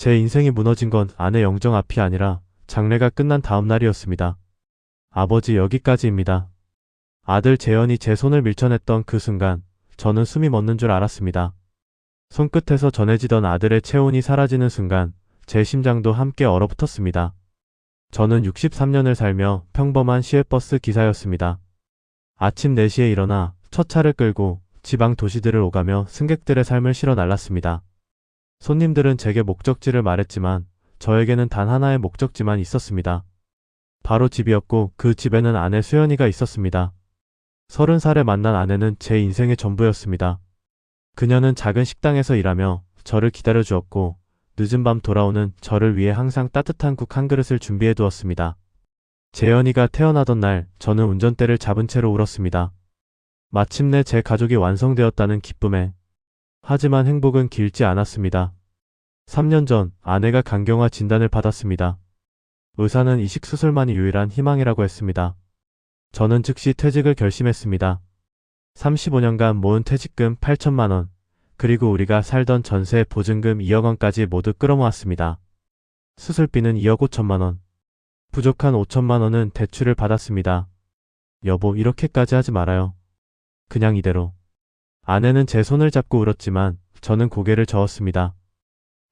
제 인생이 무너진 건 아내 영정 앞이 아니라 장례가 끝난 다음 날이었습니다. 아버지 여기까지입니다. 아들 재현이 제 손을 밀쳐냈던 그 순간 저는 숨이 멎는 줄 알았습니다. 손끝에서 전해지던 아들의 체온이 사라지는 순간 제 심장도 함께 얼어붙었습니다. 저는 63년을 살며 평범한 시외버스 기사였습니다. 아침 4시에 일어나 첫 차를 끌고 지방 도시들을 오가며 승객들의 삶을 실어 날랐습니다. 손님들은 제게 목적지를 말했지만 저에게는 단 하나의 목적지만 있었습니다. 바로 집이었고 그 집에는 아내 수연이가 있었습니다. 30살에 만난 아내는 제 인생의 전부였습니다. 그녀는 작은 식당에서 일하며 저를 기다려 주었고 늦은 밤 돌아오는 저를 위해 항상 따뜻한 국 한 그릇을 준비해 두었습니다. 재현이가 태어나던 날 저는 운전대를 잡은 채로 울었습니다. 마침내 제 가족이 완성되었다는 기쁨에. 하지만 행복은 길지 않았습니다. 3년 전 아내가 간경화 진단을 받았습니다. 의사는 이식 수술만이 유일한 희망이라고 했습니다. 저는 즉시 퇴직을 결심했습니다. 35년간 모은 퇴직금 8천만 원, 그리고 우리가 살던 전세 보증금 2억 원까지 모두 끌어모았습니다. 수술비는 2억 5천만 원. 부족한 5천만 원은 대출을 받았습니다. 여보, 이렇게까지 하지 말아요. 그냥 이대로. 아내는 제 손을 잡고 울었지만 저는 고개를 저었습니다.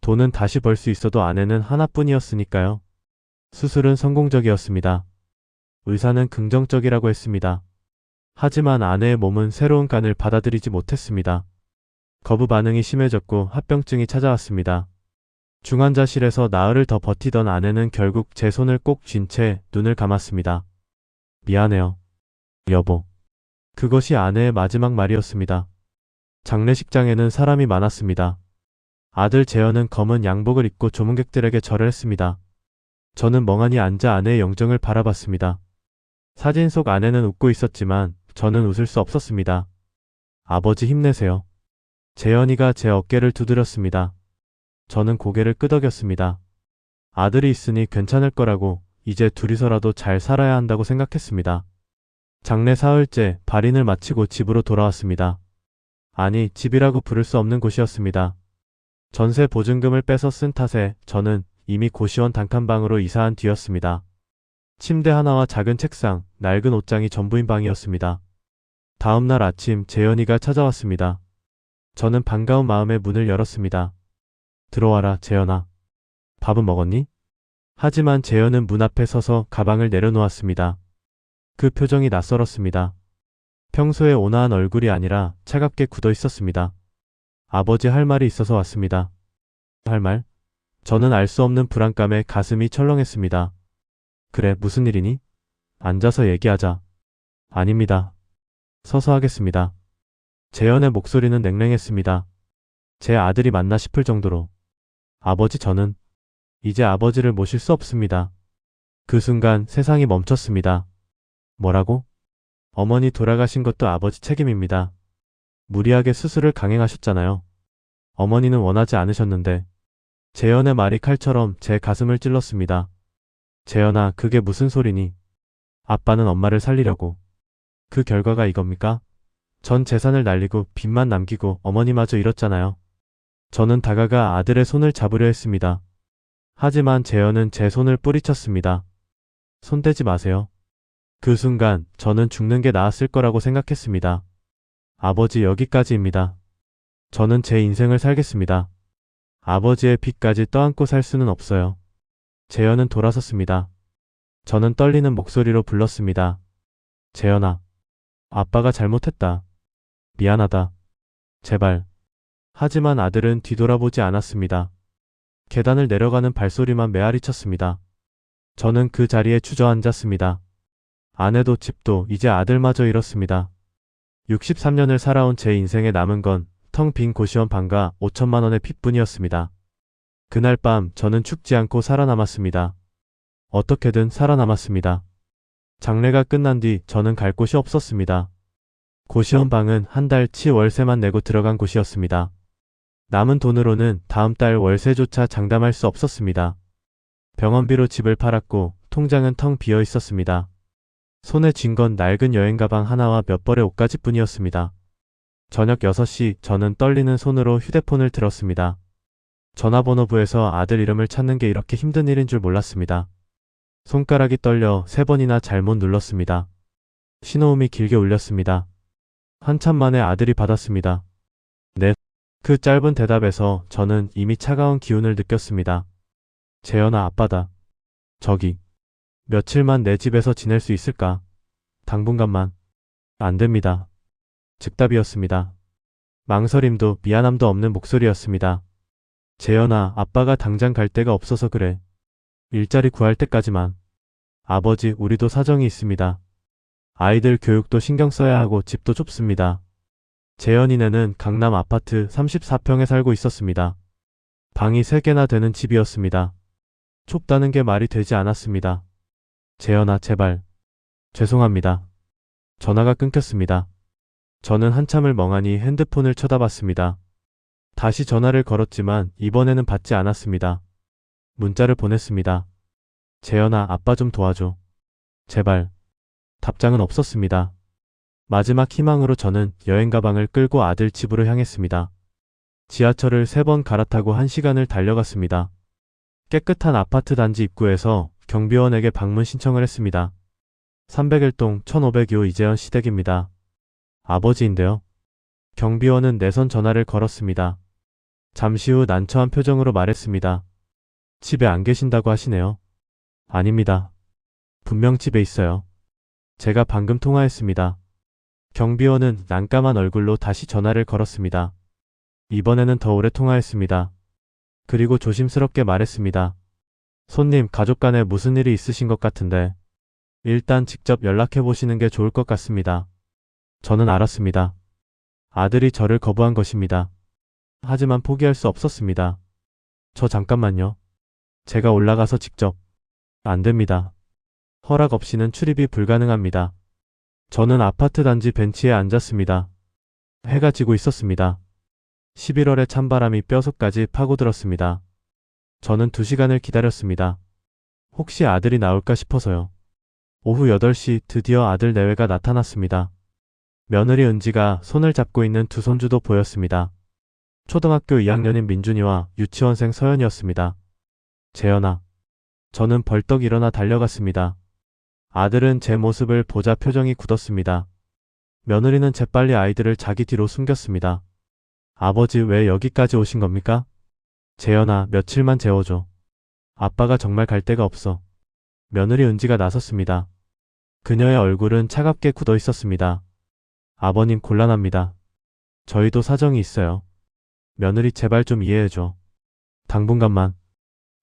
돈은 다시 벌 수 있어도 아내는 하나뿐이었으니까요. 수술은 성공적이었습니다. 의사는 긍정적이라고 했습니다. 하지만 아내의 몸은 새로운 간을 받아들이지 못했습니다. 거부 반응이 심해졌고 합병증이 찾아왔습니다. 중환자실에서 나흘을 더 버티던 아내는 결국 제 손을 꼭 쥔 채 눈을 감았습니다. 미안해요, 여보. 그것이 아내의 마지막 말이었습니다. 장례식장에는 사람이 많았습니다. 아들 재현은 검은 양복을 입고 조문객들에게 절을 했습니다. 저는 멍하니 앉아 아내의 영정을 바라봤습니다. 사진 속 아내는 웃고 있었지만 저는 웃을 수 없었습니다. 아버지 힘내세요. 재현이가 제 어깨를 두드렸습니다. 저는 고개를 끄덕였습니다. 아들이 있으니 괜찮을 거라고, 이제 둘이서라도 잘 살아야 한다고 생각했습니다. 장례 사흘째 발인을 마치고 집으로 돌아왔습니다. 아니, 집이라고 부를 수 없는 곳이었습니다. 전세 보증금을 빼서 쓴 탓에 저는 이미 고시원 단칸방으로 이사한 뒤였습니다. 침대 하나와 작은 책상, 낡은 옷장이 전부인 방이었습니다. 다음날 아침 재현이가 찾아왔습니다. 저는 반가운 마음에 문을 열었습니다. 들어와라, 재현아. 밥은 먹었니? 하지만 재현은 문 앞에 서서 가방을 내려놓았습니다. 그 표정이 낯설었습니다. 평소에 온화한 얼굴이 아니라 차갑게 굳어 있었습니다. 아버지, 할 말이 있어서 왔습니다. 할 말? 저는 알 수 없는 불안감에 가슴이 철렁했습니다. 그래, 무슨 일이니? 앉아서 얘기하자. 아닙니다. 서서 하겠습니다. 재현의 목소리는 냉랭했습니다. 제 아들이 맞나 싶을 정도로. 아버지, 저는 이제 아버지를 모실 수 없습니다. 그 순간 세상이 멈췄습니다. 뭐라고? 어머니 돌아가신 것도 아버지 책임입니다. 무리하게 수술을 강행하셨잖아요. 어머니는 원하지 않으셨는데. 재현의 말이 칼처럼 제 가슴을 찔렀습니다. 재현아, 그게 무슨 소리니? 아빠는 엄마를 살리려고. 그 결과가 이겁니까? 전 재산을 날리고 빚만 남기고 어머니마저 잃었잖아요. 저는 다가가 아들의 손을 잡으려 했습니다. 하지만 재현은 제 손을 뿌리쳤습니다. 손대지 마세요. 그 순간 저는 죽는 게 나았을 거라고 생각했습니다. 아버지, 여기까지입니다. 저는 제 인생을 살겠습니다. 아버지의 빚까지 떠안고 살 수는 없어요. 재현은 돌아섰습니다. 저는 떨리는 목소리로 불렀습니다. 재현아, 아빠가 잘못했다. 미안하다. 제발. 하지만 아들은 뒤돌아보지 않았습니다. 계단을 내려가는 발소리만 메아리 쳤습니다. 저는 그 자리에 주저앉았습니다. 아내도 집도 이제 아들마저 잃었습니다. 63년을 살아온 제 인생에 남은 건 텅 빈 고시원 방과 5천만 원의 빚뿐이었습니다. 그날 밤 저는 죽지 않고 살아남았습니다. 어떻게든 살아남았습니다. 장례가 끝난 뒤 저는 갈 곳이 없었습니다. 고시원 방은 한 달치 월세만 내고 들어간 곳이었습니다. 남은 돈으로는 다음 달 월세조차 장담할 수 없었습니다. 병원비로 집을 팔았고 통장은 텅 비어 있었습니다. 손에 쥔 건 낡은 여행 가방 하나와 몇 벌의 옷가지 뿐이었습니다. 저녁 6시 저는 떨리는 손으로 휴대폰을 들었습니다. 전화번호부에서 아들 이름을 찾는 게 이렇게 힘든 일인 줄 몰랐습니다. 손가락이 떨려 3번이나 잘못 눌렀습니다. 신호음이 길게 울렸습니다. 한참 만에 아들이 받았습니다. 네. 그 짧은 대답에서 저는 이미 차가운 기운을 느꼈습니다. 재현아, 아빠다. 저기, 며칠만 내 집에서 지낼 수 있을까? 당분간만. 안 됩니다. 즉답이었습니다. 망설임도 미안함도 없는 목소리였습니다. 재현아, 아빠가 당장 갈 데가 없어서 그래. 일자리 구할 때까지만. 아버지, 우리도 사정이 있습니다. 아이들 교육도 신경 써야 하고 집도 좁습니다. 재현이네는 강남 아파트 34평에 살고 있었습니다. 방이 3개나 되는 집이었습니다. 좁다는 게 말이 되지 않았습니다. 재현아, 제발. 죄송합니다. 전화가 끊겼습니다. 저는 한참을 멍하니 핸드폰을 쳐다봤습니다. 다시 전화를 걸었지만 이번에는 받지 않았습니다. 문자를 보냈습니다. 재현아, 아빠 좀 도와줘. 제발. 답장은 없었습니다. 마지막 희망으로 저는 여행 가방을 끌고 아들 집으로 향했습니다. 지하철을 3번 갈아타고 1시간을 달려갔습니다. 깨끗한 아파트 단지 입구에서 경비원에게 방문 신청을 했습니다. 301동 1502호 이재현 시댁입니다. 아버지인데요. 경비원은 내선 전화를 걸었습니다. 잠시 후 난처한 표정으로 말했습니다. 집에 안 계신다고 하시네요. 아닙니다. 분명 집에 있어요. 제가 방금 통화했습니다. 경비원은 난감한 얼굴로 다시 전화를 걸었습니다. 이번에는 더 오래 통화했습니다. 그리고 조심스럽게 말했습니다. 손님, 가족 간에 무슨 일이 있으신 것 같은데 일단 직접 연락해 보시는 게 좋을 것 같습니다. 저는 알았습니다. 아들이 저를 거부한 것입니다. 하지만 포기할 수 없었습니다. 저 잠깐만요. 제가 올라가서 직접. 안 됩니다. 허락 없이는 출입이 불가능합니다. 저는 아파트 단지 벤치에 앉았습니다. 해가 지고 있었습니다. 11월의 찬바람이 뼈속까지 파고들었습니다. 저는 2시간을 기다렸습니다. 혹시 아들이 나올까 싶어서요. 오후 8시 드디어 아들 내외가 나타났습니다. 며느리 은지가 손을 잡고 있는 두 손주도 보였습니다. 초등학교 2학년인 민준이와 유치원생 서연이었습니다. 재현아. 저는 벌떡 일어나 달려갔습니다. 아들은 제 모습을 보자 표정이 굳었습니다. 며느리는 재빨리 아이들을 자기 뒤로 숨겼습니다. 아버지, 왜 여기까지 오신 겁니까? 재현아, 며칠만 재워줘. 아빠가 정말 갈 데가 없어. 며느리 은지가 나섰습니다. 그녀의 얼굴은 차갑게 굳어 있었습니다. 아버님, 곤란합니다. 저희도 사정이 있어요. 며느리, 제발 좀 이해해줘. 당분간만.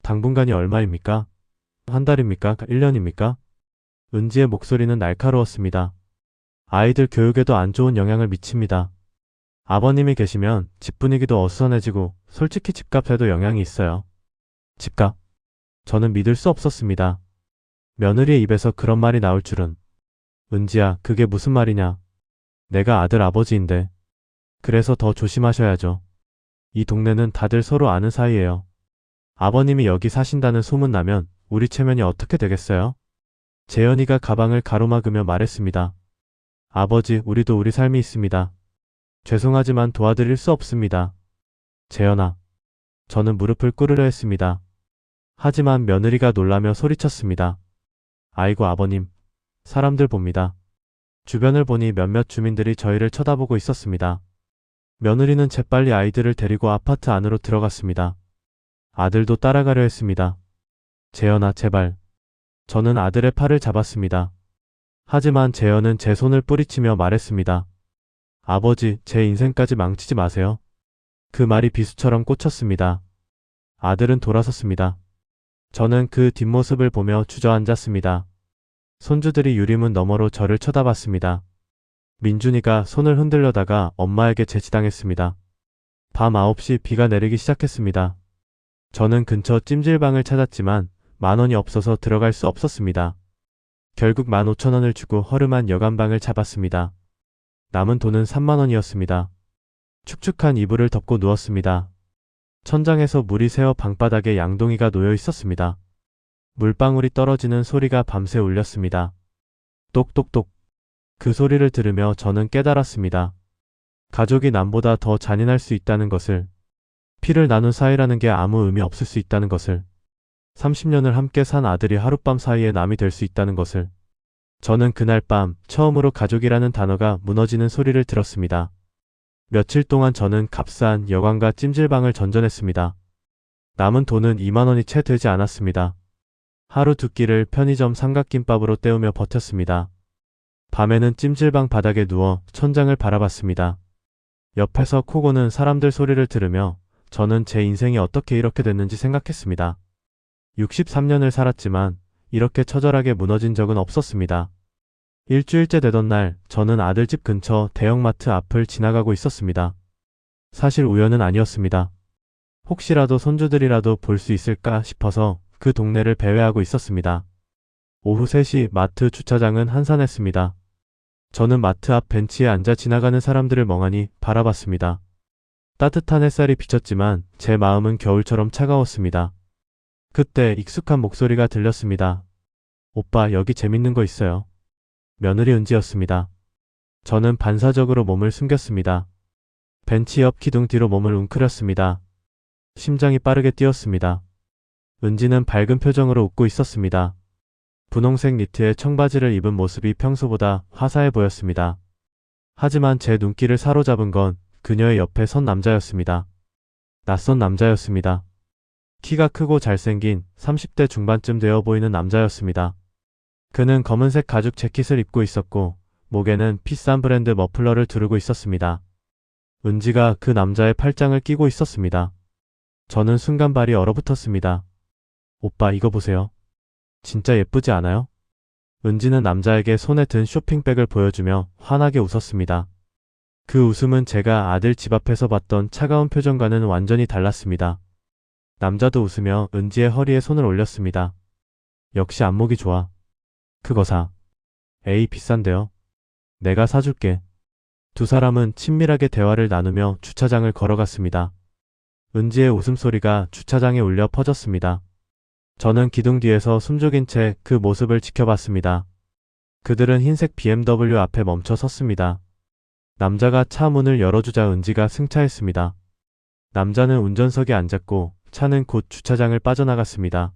당분간이 얼마입니까? 한 달입니까? 1년입니까? 은지의 목소리는 날카로웠습니다. 아이들 교육에도 안 좋은 영향을 미칩니다. 아버님이 계시면 집 분위기도 어수선해지고 솔직히 집값에도 영향이 있어요. 집값? 저는 믿을 수 없었습니다. 며느리의 입에서 그런 말이 나올 줄은. 은지야, 그게 무슨 말이냐. 내가 아들 아버지인데. 그래서 더 조심하셔야죠. 이 동네는 다들 서로 아는 사이예요. 아버님이 여기 사신다는 소문 나면 우리 체면이 어떻게 되겠어요? 재현이가 가방을 가로막으며 말했습니다. 아버지, 우리도 우리 삶이 있습니다. 죄송하지만 도와드릴 수 없습니다. 재현아. 저는 무릎을 꿇으려 했습니다. 하지만 며느리가 놀라며 소리쳤습니다. 아이고 아버님. 사람들 봅니다. 주변을 보니 몇몇 주민들이 저희를 쳐다보고 있었습니다. 며느리는 재빨리 아이들을 데리고 아파트 안으로 들어갔습니다. 아들도 따라가려 했습니다. 재현아, 제발. 저는 아들의 팔을 잡았습니다. 하지만 재현은 제 손을 뿌리치며 말했습니다. 아버지, 제 인생까지 망치지 마세요. 그 말이 비수처럼 꽂혔습니다. 아들은 돌아섰습니다. 저는 그 뒷모습을 보며 주저앉았습니다. 손주들이 유리문 너머로 저를 쳐다봤습니다. 민준이가 손을 흔들려다가 엄마에게 제지당했습니다. 밤 9시 비가 내리기 시작했습니다. 저는 근처 찜질방을 찾았지만 10,000원이 없어서 들어갈 수 없었습니다. 결국 15,000원을 주고 허름한 여관방을 잡았습니다. 남은 돈은 30,000원이었습니다. 축축한 이불을 덮고 누웠습니다. 천장에서 물이 새어 방바닥에 양동이가 놓여 있었습니다. 물방울이 떨어지는 소리가 밤새 울렸습니다. 똑똑똑. 그 소리를 들으며 저는 깨달았습니다. 가족이 남보다 더 잔인할 수 있다는 것을. 피를 나눈 사이라는 게 아무 의미 없을 수 있다는 것을, 30년을 함께 산 아들이 하룻밤 사이에 남이 될 수 있다는 것을. 저는 그날 밤 처음으로 가족이라는 단어가 무너지는 소리를 들었습니다. 며칠 동안 저는 값싼 여관과 찜질방을 전전했습니다. 남은 돈은 2만 원이 채 되지 않았습니다. 하루 두 끼를 편의점 삼각김밥으로 때우며 버텼습니다. 밤에는 찜질방 바닥에 누워 천장을 바라봤습니다. 옆에서 코 고는 사람들 소리를 들으며 저는 제 인생이 어떻게 이렇게 됐는지 생각했습니다. 63년을 살았지만 이렇게 처절하게 무너진 적은 없었습니다. 일주일째 되던 날 저는 아들 집 근처 대형마트 앞을 지나가고 있었습니다. 사실 우연은 아니었습니다. 혹시라도 손주들이라도 볼 수 있을까 싶어서 그 동네를 배회하고 있었습니다. 오후 3시 마트 주차장은 한산했습니다. 저는 마트 앞 벤치에 앉아 지나가는 사람들을 멍하니 바라봤습니다. 따뜻한 햇살이 비쳤지만 제 마음은 겨울처럼 차가웠습니다. 그때 익숙한 목소리가 들렸습니다. 오빠, 여기 재밌는 거 있어요. 며느리 은지였습니다. 저는 반사적으로 몸을 숨겼습니다. 벤치 옆 기둥 뒤로 몸을 웅크렸습니다. 심장이 빠르게 뛰었습니다. 은지는 밝은 표정으로 웃고 있었습니다. 분홍색 니트에 청바지를 입은 모습이 평소보다 화사해 보였습니다. 하지만 제 눈길을 사로잡은 건 그녀의 옆에 선 남자였습니다. 낯선 남자였습니다. 키가 크고 잘생긴 30대 중반쯤 되어 보이는 남자였습니다. 그는 검은색 가죽 재킷을 입고 있었고 목에는 비싼 브랜드 머플러를 두르고 있었습니다. 은지가 그 남자의 팔짱을 끼고 있었습니다. 저는 순간 발이 얼어붙었습니다. 오빠, 이거 보세요. 진짜 예쁘지 않아요? 은지는 남자에게 손에 든 쇼핑백을 보여주며 환하게 웃었습니다. 그 웃음은 제가 아들 집 앞에서 봤던 차가운 표정과는 완전히 달랐습니다. 남자도 웃으며 은지의 허리에 손을 올렸습니다. 역시 안목이 좋아. 그거 사. 에이, 비싼데요. 내가 사줄게. 두 사람은 친밀하게 대화를 나누며 주차장을 걸어갔습니다. 은지의 웃음소리가 주차장에 울려 퍼졌습니다. 저는 기둥 뒤에서 숨죽인 채 그 모습을 지켜봤습니다. 그들은 흰색 BMW 앞에 멈춰 섰습니다. 남자가 차 문을 열어주자 은지가 승차했습니다. 남자는 운전석에 앉았고 차는 곧 주차장을 빠져나갔습니다.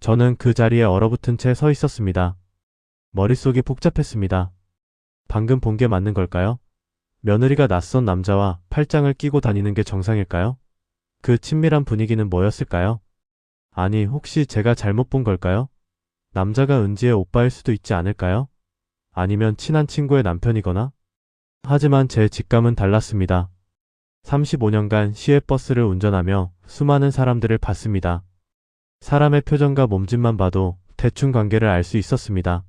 저는 그 자리에 얼어붙은 채 서 있었습니다. 머릿속이 복잡했습니다. 방금 본 게 맞는 걸까요? 며느리가 낯선 남자와 팔짱을 끼고 다니는 게 정상일까요? 그 친밀한 분위기는 뭐였을까요? 아니, 혹시 제가 잘못 본 걸까요? 남자가 은지의 오빠일 수도 있지 않을까요? 아니면 친한 친구의 남편이거나? 하지만 제 직감은 달랐습니다. 35년간 시외버스를 운전하며 수많은 사람들을 봤습니다. 사람의 표정과 몸짓만 봐도 대충 관계를 알 수 있었습니다.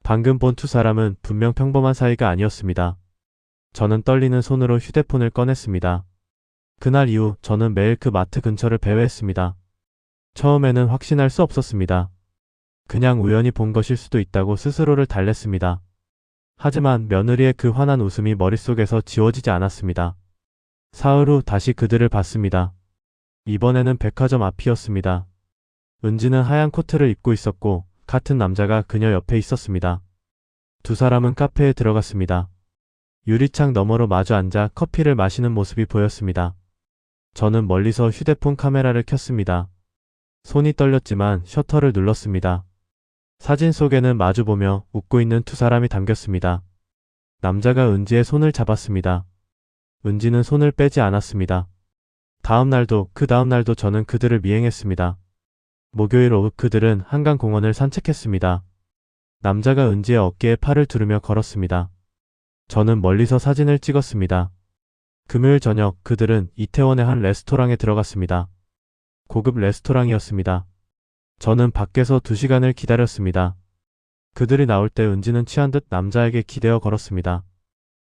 방금 본 두 사람은 분명 평범한 사이가 아니었습니다. 저는 떨리는 손으로 휴대폰을 꺼냈습니다. 그날 이후 저는 매일 그 마트 근처를 배회했습니다. 처음에는 확신할 수 없었습니다. 그냥 우연히 본 것일 수도 있다고 스스로를 달랬습니다. 하지만 며느리의 그 환한 웃음이 머릿속에서 지워지지 않았습니다. 사흘 후 다시 그들을 봤습니다. 이번에는 백화점 앞이었습니다. 은지는 하얀 코트를 입고 있었고 같은 남자가 그녀 옆에 있었습니다. 두 사람은 카페에 들어갔습니다. 유리창 너머로 마주 앉아 커피를 마시는 모습이 보였습니다. 저는 멀리서 휴대폰 카메라를 켰습니다. 손이 떨렸지만 셔터를 눌렀습니다. 사진 속에는 마주보며 웃고 있는 두 사람이 담겼습니다. 남자가 은지의 손을 잡았습니다. 은지는 손을 빼지 않았습니다. 다음 날도 그 다음 날도 저는 그들을 미행했습니다. 목요일 오후 그들은 한강공원을 산책했습니다. 남자가 은지의 어깨에 팔을 두르며 걸었습니다. 저는 멀리서 사진을 찍었습니다. 금요일 저녁 그들은 이태원의 한 레스토랑에 들어갔습니다. 고급 레스토랑이었습니다. 저는 밖에서 2시간을 기다렸습니다. 그들이 나올 때 은지는 취한 듯 남자에게 기대어 걸었습니다.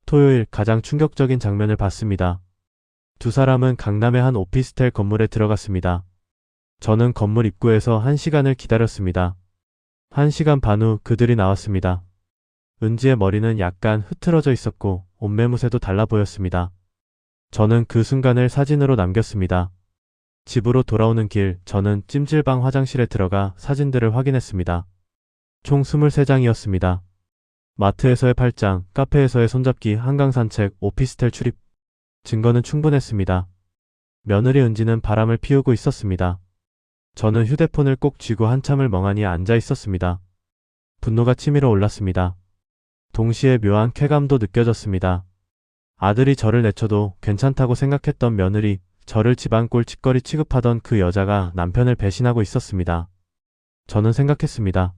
토요일 가장 충격적인 장면을 봤습니다. 두 사람은 강남의 한 오피스텔 건물에 들어갔습니다. 저는 건물 입구에서 1시간을 기다렸습니다. 1시간 반 후 그들이 나왔습니다. 은지의 머리는 약간 흐트러져 있었고 옷매무새도 달라 보였습니다. 저는 그 순간을 사진으로 남겼습니다. 집으로 돌아오는 길 저는 찜질방 화장실에 들어가 사진들을 확인했습니다. 총 23장이었습니다. 마트에서의 팔짱, 카페에서의 손잡기, 한강 산책, 오피스텔 출입. 증거는 충분했습니다. 며느리 은지는 바람을 피우고 있었습니다. 저는 휴대폰을 꼭 쥐고 한참을 멍하니 앉아 있었습니다. 분노가 치밀어 올랐습니다. 동시에 묘한 쾌감도 느껴졌습니다. 아들이 저를 내쳐도 괜찮다고 생각했던 며느리, 저를 집안 꼴찌거리 취급하던 그 여자가 남편을 배신하고 있었습니다. 저는 생각했습니다.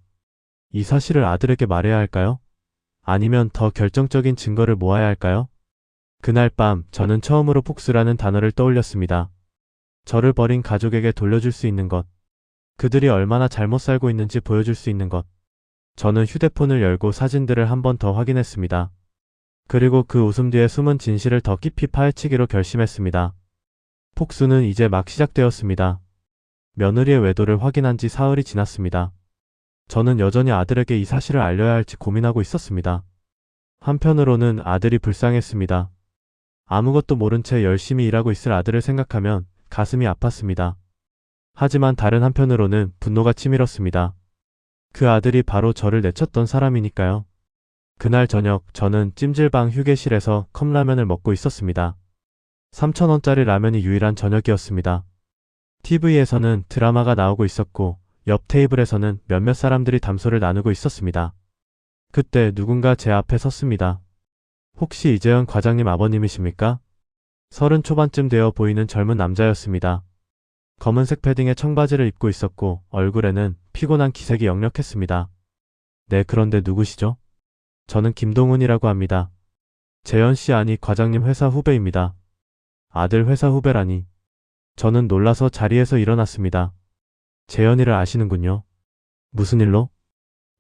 이 사실을 아들에게 말해야 할까요? 아니면 더 결정적인 증거를 모아야 할까요? 그날 밤 저는 처음으로 복수라는 단어를 떠올렸습니다. 저를 버린 가족에게 돌려줄 수 있는 것. 그들이 얼마나 잘못 살고 있는지 보여줄 수 있는 것. 저는 휴대폰을 열고 사진들을 한 번 더 확인했습니다. 그리고 그 웃음 뒤에 숨은 진실을 더 깊이 파헤치기로 결심했습니다. 복수는 이제 막 시작되었습니다. 며느리의 외도를 확인한 지 사흘이 지났습니다. 저는 여전히 아들에게 이 사실을 알려야 할지 고민하고 있었습니다. 한편으로는 아들이 불쌍했습니다. 아무것도 모른 채 열심히 일하고 있을 아들을 생각하면 가슴이 아팠습니다. 하지만 다른 한편으로는 분노가 치밀었습니다. 그 아들이 바로 저를 내쳤던 사람이니까요. 그날 저녁 저는 찜질방 휴게실에서 컵라면을 먹고 있었습니다. 3,000원짜리 라면이 유일한 저녁이었습니다. TV에서는 드라마가 나오고 있었고 옆 테이블에서는 몇몇 사람들이 담소를 나누고 있었습니다. 그때 누군가 제 앞에 섰습니다. 혹시 이재현 과장님 아버님이십니까? 30 초반쯤 되어 보이는 젊은 남자였습니다. 검은색 패딩에 청바지를 입고 있었고 얼굴에는 피곤한 기색이 역력했습니다. 네, 그런데 누구시죠? 저는 김동훈이라고 합니다. 재현 씨 아니 과장님 회사 후배입니다. 아들 회사 후배라니. 저는 놀라서 자리에서 일어났습니다. 재현이를 아시는군요. 무슨 일로?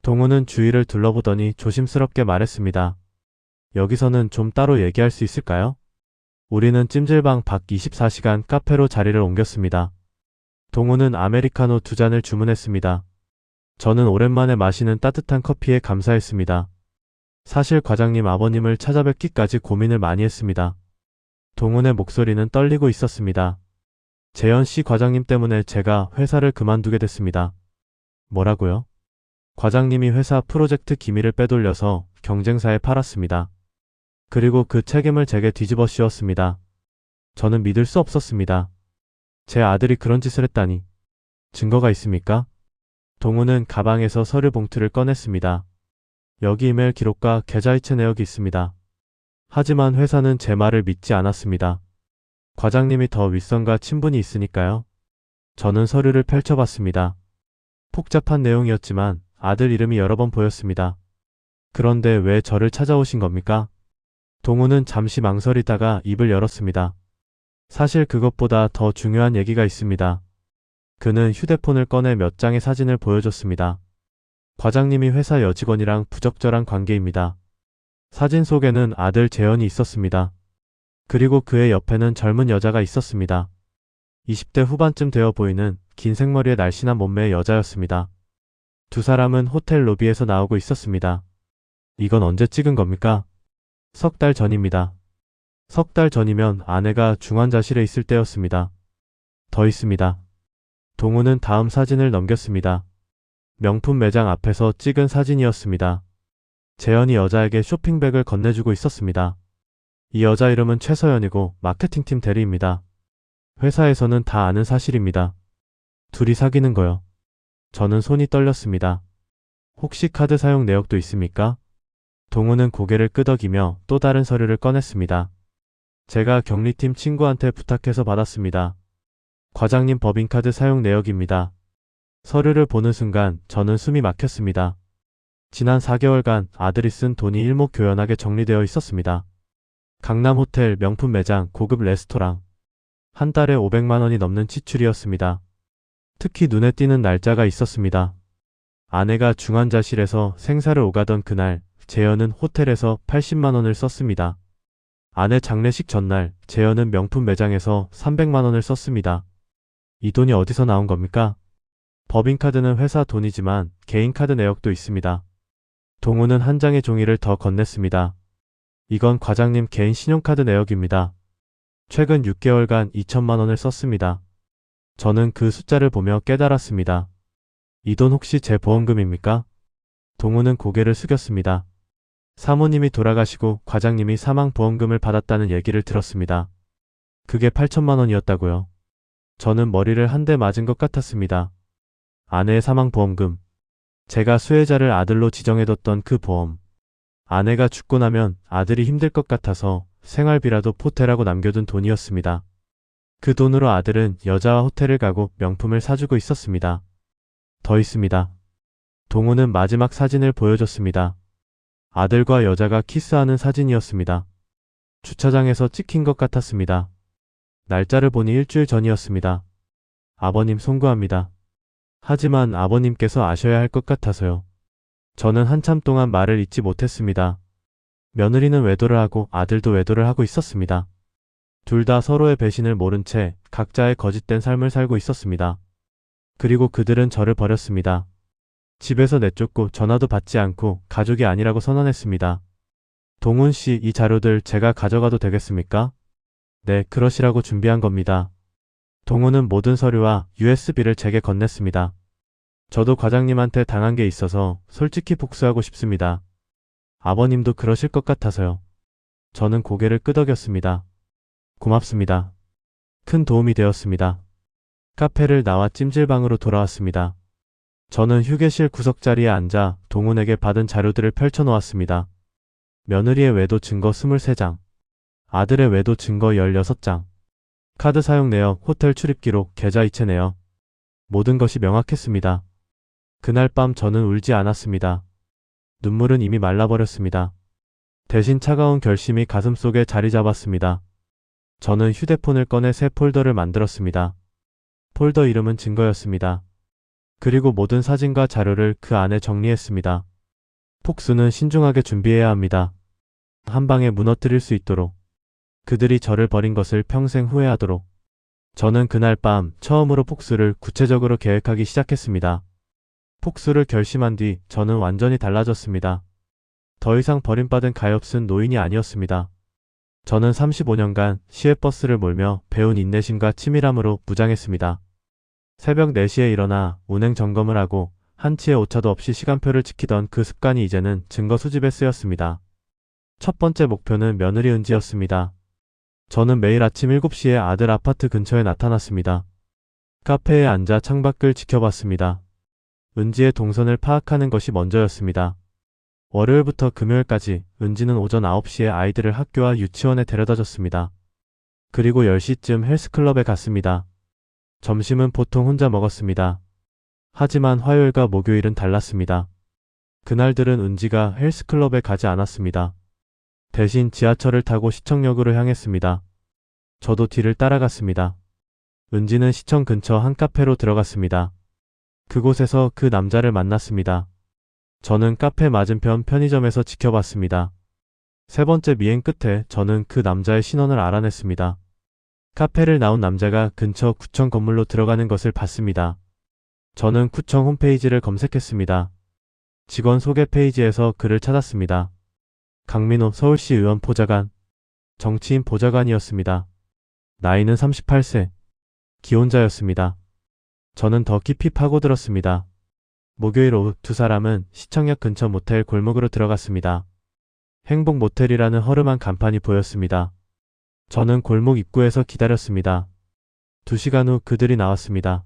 동훈은 주위를 둘러보더니 조심스럽게 말했습니다. 여기서는 좀 따로 얘기할 수 있을까요? 우리는 찜질방 밖 24시간 카페로 자리를 옮겼습니다. 동훈은 아메리카노 2잔을 주문했습니다. 저는 오랜만에 마시는 따뜻한 커피에 감사했습니다. 사실 과장님 아버님을 찾아뵙기까지 고민을 많이 했습니다. 동훈의 목소리는 떨리고 있었습니다. 재현 씨 과장님 때문에 제가 회사를 그만두게 됐습니다. 뭐라고요? 과장님이 회사 프로젝트 기밀을 빼돌려서 경쟁사에 팔았습니다. 그리고 그 책임을 제게 뒤집어 씌웠습니다. 저는 믿을 수 없었습니다. 제 아들이 그런 짓을 했다니. 증거가 있습니까? 동훈은 가방에서 서류 봉투를 꺼냈습니다. 여기 이메일 기록과 계좌이체 내역이 있습니다. 하지만 회사는 제 말을 믿지 않았습니다. 과장님이 더 윗선과 친분이 있으니까요. 저는 서류를 펼쳐봤습니다. 복잡한 내용이었지만 아들 이름이 여러 번 보였습니다. 그런데 왜 저를 찾아오신 겁니까? 동훈은 잠시 망설이다가 입을 열었습니다. 사실 그것보다 더 중요한 얘기가 있습니다. 그는 휴대폰을 꺼내 몇 장의 사진을 보여줬습니다. 과장님이 회사 여직원이랑 부적절한 관계입니다. 사진 속에는 아들 재현이 있었습니다. 그리고 그의 옆에는 젊은 여자가 있었습니다. 20대 후반쯤 되어 보이는 긴 생머리에 날씬한 몸매의 여자였습니다. 두 사람은 호텔 로비에서 나오고 있었습니다. 이건 언제 찍은 겁니까? 석 달 전입니다. 석 달 전이면 아내가 중환자실에 있을 때였습니다. 더 있습니다. 동훈은 다음 사진을 넘겼습니다. 명품 매장 앞에서 찍은 사진이었습니다. 재현이 여자에게 쇼핑백을 건네주고 있었습니다. 이 여자 이름은 최서연이고 마케팅팀 대리입니다. 회사에서는 다 아는 사실입니다. 둘이 사귀는 거요. 저는 손이 떨렸습니다. 혹시 카드 사용 내역도 있습니까? 동훈은 고개를 끄덕이며 또 다른 서류를 꺼냈습니다. 제가 격리팀 친구한테 부탁해서 받았습니다. 과장님 법인카드 사용 내역입니다. 서류를 보는 순간 저는 숨이 막혔습니다. 지난 4개월간 아들이 쓴 돈이 일목요연하게 정리되어 있었습니다. 강남 호텔, 명품 매장, 고급 레스토랑. 한 달에 500만 원이 넘는 지출이었습니다. 특히 눈에 띄는 날짜가 있었습니다. 아내가 중환자실에서 생사를 오가던 그날, 재현은 호텔에서 80만 원을 썼습니다. 아내 장례식 전날, 재현은 명품 매장에서 300만 원을 썼습니다. 이 돈이 어디서 나온 겁니까? 법인카드는 회사 돈이지만 개인카드 내역도 있습니다. 동훈은 한 장의 종이를 더 건넸습니다. 이건 과장님 개인 신용카드 내역입니다. 최근 6개월간 2천만 원을 썼습니다. 저는 그 숫자를 보며 깨달았습니다. 이 돈 혹시 제 보험금입니까? 동훈은 고개를 숙였습니다. 사모님이 돌아가시고 과장님이 사망보험금을 받았다는 얘기를 들었습니다. 그게 8천만 원이었다고요. 저는 머리를 한 대 맞은 것 같았습니다. 아내의 사망보험금. 제가 수혜자를 아들로 지정해뒀던 그 보험. 아내가 죽고 나면 아들이 힘들 것 같아서 생활비라도 포태라고 남겨둔 돈이었습니다. 그 돈으로 아들은 여자와 호텔을 가고 명품을 사주고 있었습니다. 더 있습니다. 동우는 마지막 사진을 보여줬습니다. 아들과 여자가 키스하는 사진이었습니다. 주차장에서 찍힌 것 같았습니다. 날짜를 보니 일주일 전이었습니다. 아버님 송구합니다. 하지만 아버님께서 아셔야 할 것 같아서요. 저는 한참 동안 말을 잇지 못했습니다. 며느리는 외도를 하고 아들도 외도를 하고 있었습니다. 둘 다 서로의 배신을 모른 채 각자의 거짓된 삶을 살고 있었습니다. 그리고 그들은 저를 버렸습니다. 집에서 내쫓고 전화도 받지 않고 가족이 아니라고 선언했습니다. 동훈 씨, 이 자료들 제가 가져가도 되겠습니까? 네, 그러시라고 준비한 겁니다. 동훈은 모든 서류와 USB를 제게 건넸습니다. 저도 과장님한테 당한 게 있어서 솔직히 복수하고 싶습니다. 아버님도 그러실 것 같아서요. 저는 고개를 끄덕였습니다. 고맙습니다. 큰 도움이 되었습니다. 카페를 나와 찜질방으로 돌아왔습니다. 저는 휴게실 구석자리에 앉아 동훈에게 받은 자료들을 펼쳐놓았습니다. 며느리의 외도 증거 23장, 아들의 외도 증거 16장, 카드 사용 내역, 호텔 출입 기록, 계좌 이체 내역. 모든 것이 명확했습니다. 그날 밤 저는 울지 않았습니다. 눈물은 이미 말라버렸습니다. 대신 차가운 결심이 가슴속에 자리 잡았습니다. 저는 휴대폰을 꺼내 새 폴더를 만들었습니다. 폴더 이름은 증거였습니다. 그리고 모든 사진과 자료를 그 안에 정리했습니다. 폭수는 신중하게 준비해야 합니다. 한 방에 무너뜨릴 수 있도록. 그들이 저를 버린 것을 평생 후회하도록. 저는 그날 밤 처음으로 폭수를 구체적으로 계획하기 시작했습니다. 폭수를 결심한 뒤 저는 완전히 달라졌습니다. 더 이상 버림받은 가엾은 노인이 아니었습니다. 저는 35년간 시외버스를 몰며 배운 인내심과 치밀함으로 무장했습니다. 새벽 4시에 일어나 운행 점검을 하고 한치의 오차도 없이 시간표를 지키던 그 습관이 이제는 증거 수집에 쓰였습니다. 첫 번째 목표는 며느리 은지였습니다. 저는 매일 아침 7시에 아들 아파트 근처에 나타났습니다. 카페에 앉아 창밖을 지켜봤습니다. 은지의 동선을 파악하는 것이 먼저였습니다. 월요일부터 금요일까지 은지는 오전 9시에 아이들을 학교와 유치원에 데려다 줬습니다. 그리고 10시쯤 헬스클럽에 갔습니다. 점심은 보통 혼자 먹었습니다. 하지만 화요일과 목요일은 달랐습니다. 그날들은 은지가 헬스클럽에 가지 않았습니다. 대신 지하철을 타고 시청역으로 향했습니다. 저도 뒤를 따라갔습니다. 은지는 시청 근처 한 카페로 들어갔습니다. 그곳에서 그 남자를 만났습니다. 저는 카페 맞은편 편의점에서 지켜봤습니다. 세 번째 미행 끝에 저는 그 남자의 신원을 알아냈습니다. 카페를 나온 남자가 근처 구청 건물로 들어가는 것을 봤습니다. 저는 구청 홈페이지를 검색했습니다. 직원 소개 페이지에서 그를 찾았습니다. 강민호 서울시 의원 보좌관, 정치인 보좌관이었습니다. 나이는 38세, 기혼자였습니다. 저는 더 깊이 파고들었습니다. 목요일 오후 두 사람은 시청역 근처 모텔 골목으로 들어갔습니다. 행복 모텔이라는 허름한 간판이 보였습니다. 저는 골목 입구에서 기다렸습니다. 2시간 후 그들이 나왔습니다.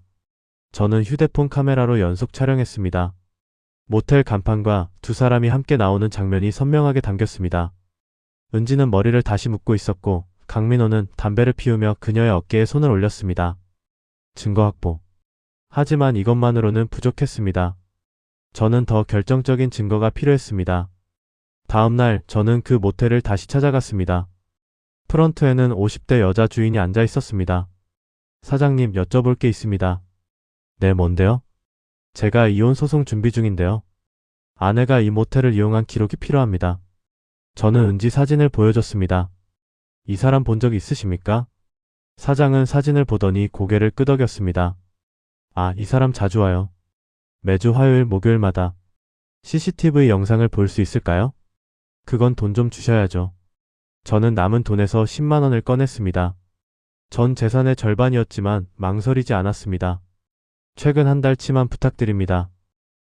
저는 휴대폰 카메라로 연속 촬영했습니다. 모텔 간판과 두 사람이 함께 나오는 장면이 선명하게 담겼습니다. 은지는 머리를 다시 묶고 있었고 강민호는 담배를 피우며 그녀의 어깨에 손을 올렸습니다. 증거 확보. 하지만 이것만으로는 부족했습니다. 저는 더 결정적인 증거가 필요했습니다. 다음 날 저는 그 모텔을 다시 찾아갔습니다. 프런트에는 50대 여자 주인이 앉아 있었습니다. 사장님, 여쭤볼 게 있습니다. 네, 뭔데요? 제가 이혼 소송 준비 중인데요. 아내가 이 모텔을 이용한 기록이 필요합니다. 저는 은지 사진을 보여줬습니다. 이 사람 본 적 있으십니까? 사장은 사진을 보더니 고개를 끄덕였습니다. 아, 이 사람 자주 와요. 매주 화요일 목요일마다. CCTV 영상을 볼 수 있을까요? 그건 돈 좀 주셔야죠. 저는 남은 돈에서 10만 원을 꺼냈습니다. 전 재산의 절반이었지만 망설이지 않았습니다. 최근 한 달치만 부탁드립니다.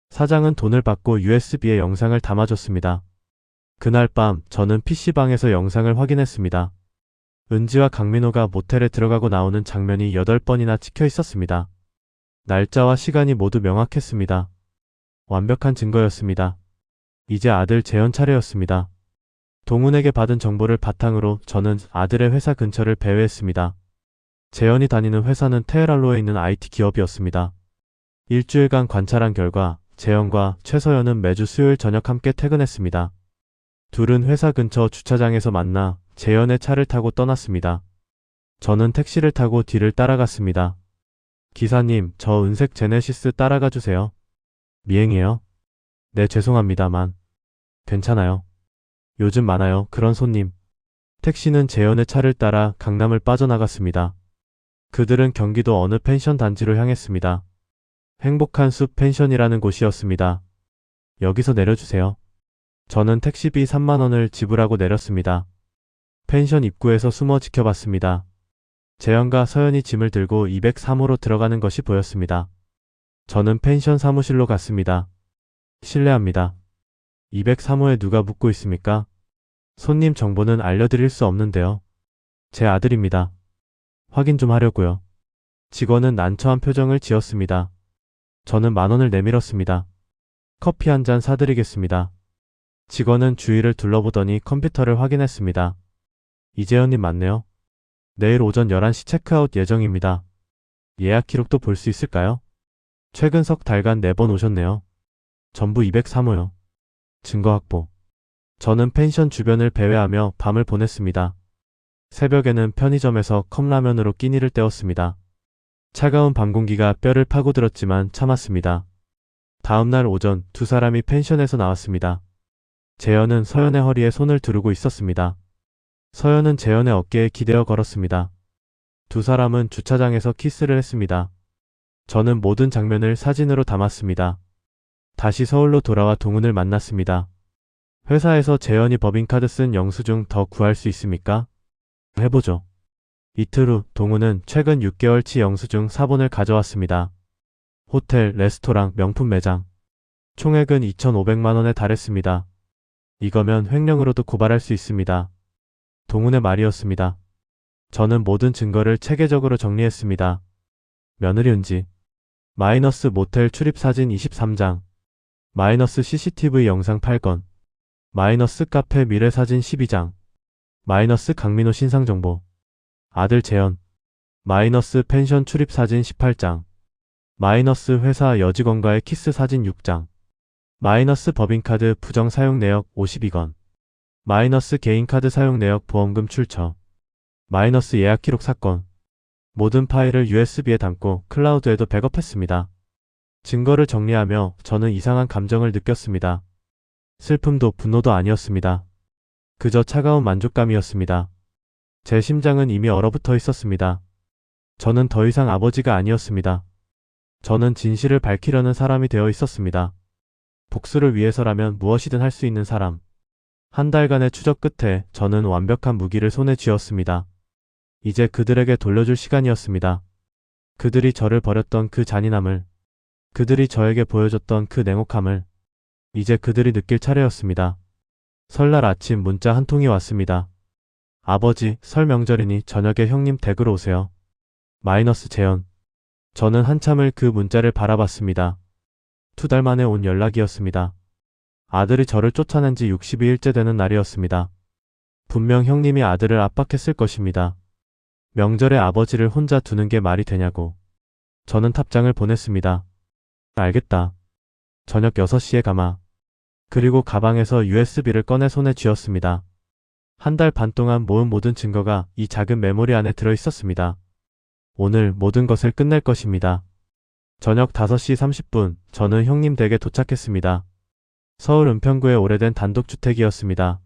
사장은 돈을 받고 USB에 영상을 담아줬습니다. 그날 밤 저는 PC방에서 영상을 확인했습니다. 은지와 강민호가 모텔에 들어가고 나오는 장면이 8번이나 찍혀 있었습니다. 날짜와 시간이 모두 명확했습니다. 완벽한 증거였습니다. 이제 아들 재현 차례였습니다. 동훈에게 받은 정보를 바탕으로 저는 아들의 회사 근처를 배회했습니다. 재현이 다니는 회사는 테헤란로에 있는 IT 기업이었습니다. 일주일간 관찰한 결과 재현과 최서연은 매주 수요일 저녁 함께 퇴근했습니다. 둘은 회사 근처 주차장에서 만나 재현의 차를 타고 떠났습니다. 저는 택시를 타고 뒤를 따라갔습니다. 기사님, 저 은색 제네시스 따라가 주세요. 미행이에요? 네, 죄송합니다만. 괜찮아요. 요즘 많아요, 그런 손님. 택시는 재현의 차를 따라 강남을 빠져나갔습니다. 그들은 경기도 어느 펜션 단지로 향했습니다. 행복한 숲 펜션이라는 곳이었습니다. 여기서 내려주세요. 저는 택시비 3만원을 지불하고 내렸습니다. 펜션 입구에서 숨어 지켜봤습니다. 재현과 서연이 짐을 들고 203호로 들어가는 것이 보였습니다. 저는 펜션 사무실로 갔습니다. 실례합니다. 203호에 누가 묵고 있습니까? 손님 정보는 알려드릴 수 없는데요. 제 아들입니다. 확인 좀 하려고요. 직원은 난처한 표정을 지었습니다. 저는 10,000원을 내밀었습니다. 커피 한 잔 사드리겠습니다. 직원은 주위를 둘러보더니 컴퓨터를 확인했습니다. 이재현님 맞네요. 내일 오전 11시 체크아웃 예정입니다. 예약 기록도 볼 수 있을까요? 최근 석 달간 4번 오셨네요. 전부 203호요. 증거 확보. 저는 펜션 주변을 배회하며 밤을 보냈습니다. 새벽에는 편의점에서 컵라면으로 끼니를 때웠습니다. 차가운 밤 공기가 뼈를 파고들었지만 참았습니다. 다음날 오전 두 사람이 펜션에서 나왔습니다. 재현은 서연의 허리에 손을 두르고 있었습니다. 서연은 재현의 어깨에 기대어 걸었습니다. 두 사람은 주차장에서 키스를 했습니다. 저는 모든 장면을 사진으로 담았습니다. 다시 서울로 돌아와 동훈을 만났습니다. 회사에서 재현이 법인카드 쓴 영수증 더 구할 수 있습니까? 해보죠. 이틀 후 동훈은 최근 6개월치 영수증 4본을 가져왔습니다. 호텔, 레스토랑, 명품 매장. 총액은 2,500만원에 달했습니다. 이거면 횡령으로도 고발할 수 있습니다. 동훈의 말이었습니다. 저는 모든 증거를 체계적으로 정리했습니다. 며느리 은지. 마이너스 모텔 출입 사진 23장. 마이너스 CCTV 영상 8건. 마이너스 카페 미래 사진 12장. 마이너스 강민호 신상정보. 아들 재현. 마이너스 펜션 출입 사진 18장. 마이너스 회사 여직원과의 키스 사진 6장. 마이너스 법인카드 부정 사용 내역 52건. 마이너스 개인카드 사용 내역 보험금 출처. 마이너스 예약 기록 사건. 모든 파일을 USB에 담고 클라우드에도 백업했습니다. 증거를 정리하며 저는 이상한 감정을 느꼈습니다. 슬픔도 분노도 아니었습니다. 그저 차가운 만족감이었습니다. 제 심장은 이미 얼어붙어 있었습니다. 저는 더 이상 아버지가 아니었습니다. 저는 진실을 밝히려는 사람이 되어 있었습니다. 복수를 위해서라면 무엇이든 할 수 있는 사람. 한 달간의 추적 끝에 저는 완벽한 무기를 손에 쥐었습니다. 이제 그들에게 돌려줄 시간이었습니다. 그들이 저를 버렸던 그 잔인함을, 그들이 저에게 보여줬던 그 냉혹함을 이제 그들이 느낄 차례였습니다. 설날 아침 문자 한 통이 왔습니다. 아버지, 설 명절이니 저녁에 형님 댁으로 오세요. 마이너스 재현. 저는 한참을 그 문자를 바라봤습니다. 2달 만에 온 연락이었습니다. 아들이 저를 쫓아낸 지 62일째 되는 날이었습니다. 분명 형님이 아들을 압박했을 것입니다. 명절에 아버지를 혼자 두는 게 말이 되냐고. 저는 탑장을 보냈습니다. 알겠다. 저녁 6시에 가마. 그리고 가방에서 USB를 꺼내 손에 쥐었습니다. 한 달 반 동안 모은 모든 증거가 이 작은 메모리 안에 들어있었습니다. 오늘 모든 것을 끝낼 것입니다. 저녁 5시 30분 저는 형님 댁에 도착했습니다. 서울 은평구의 오래된 단독주택이었습니다.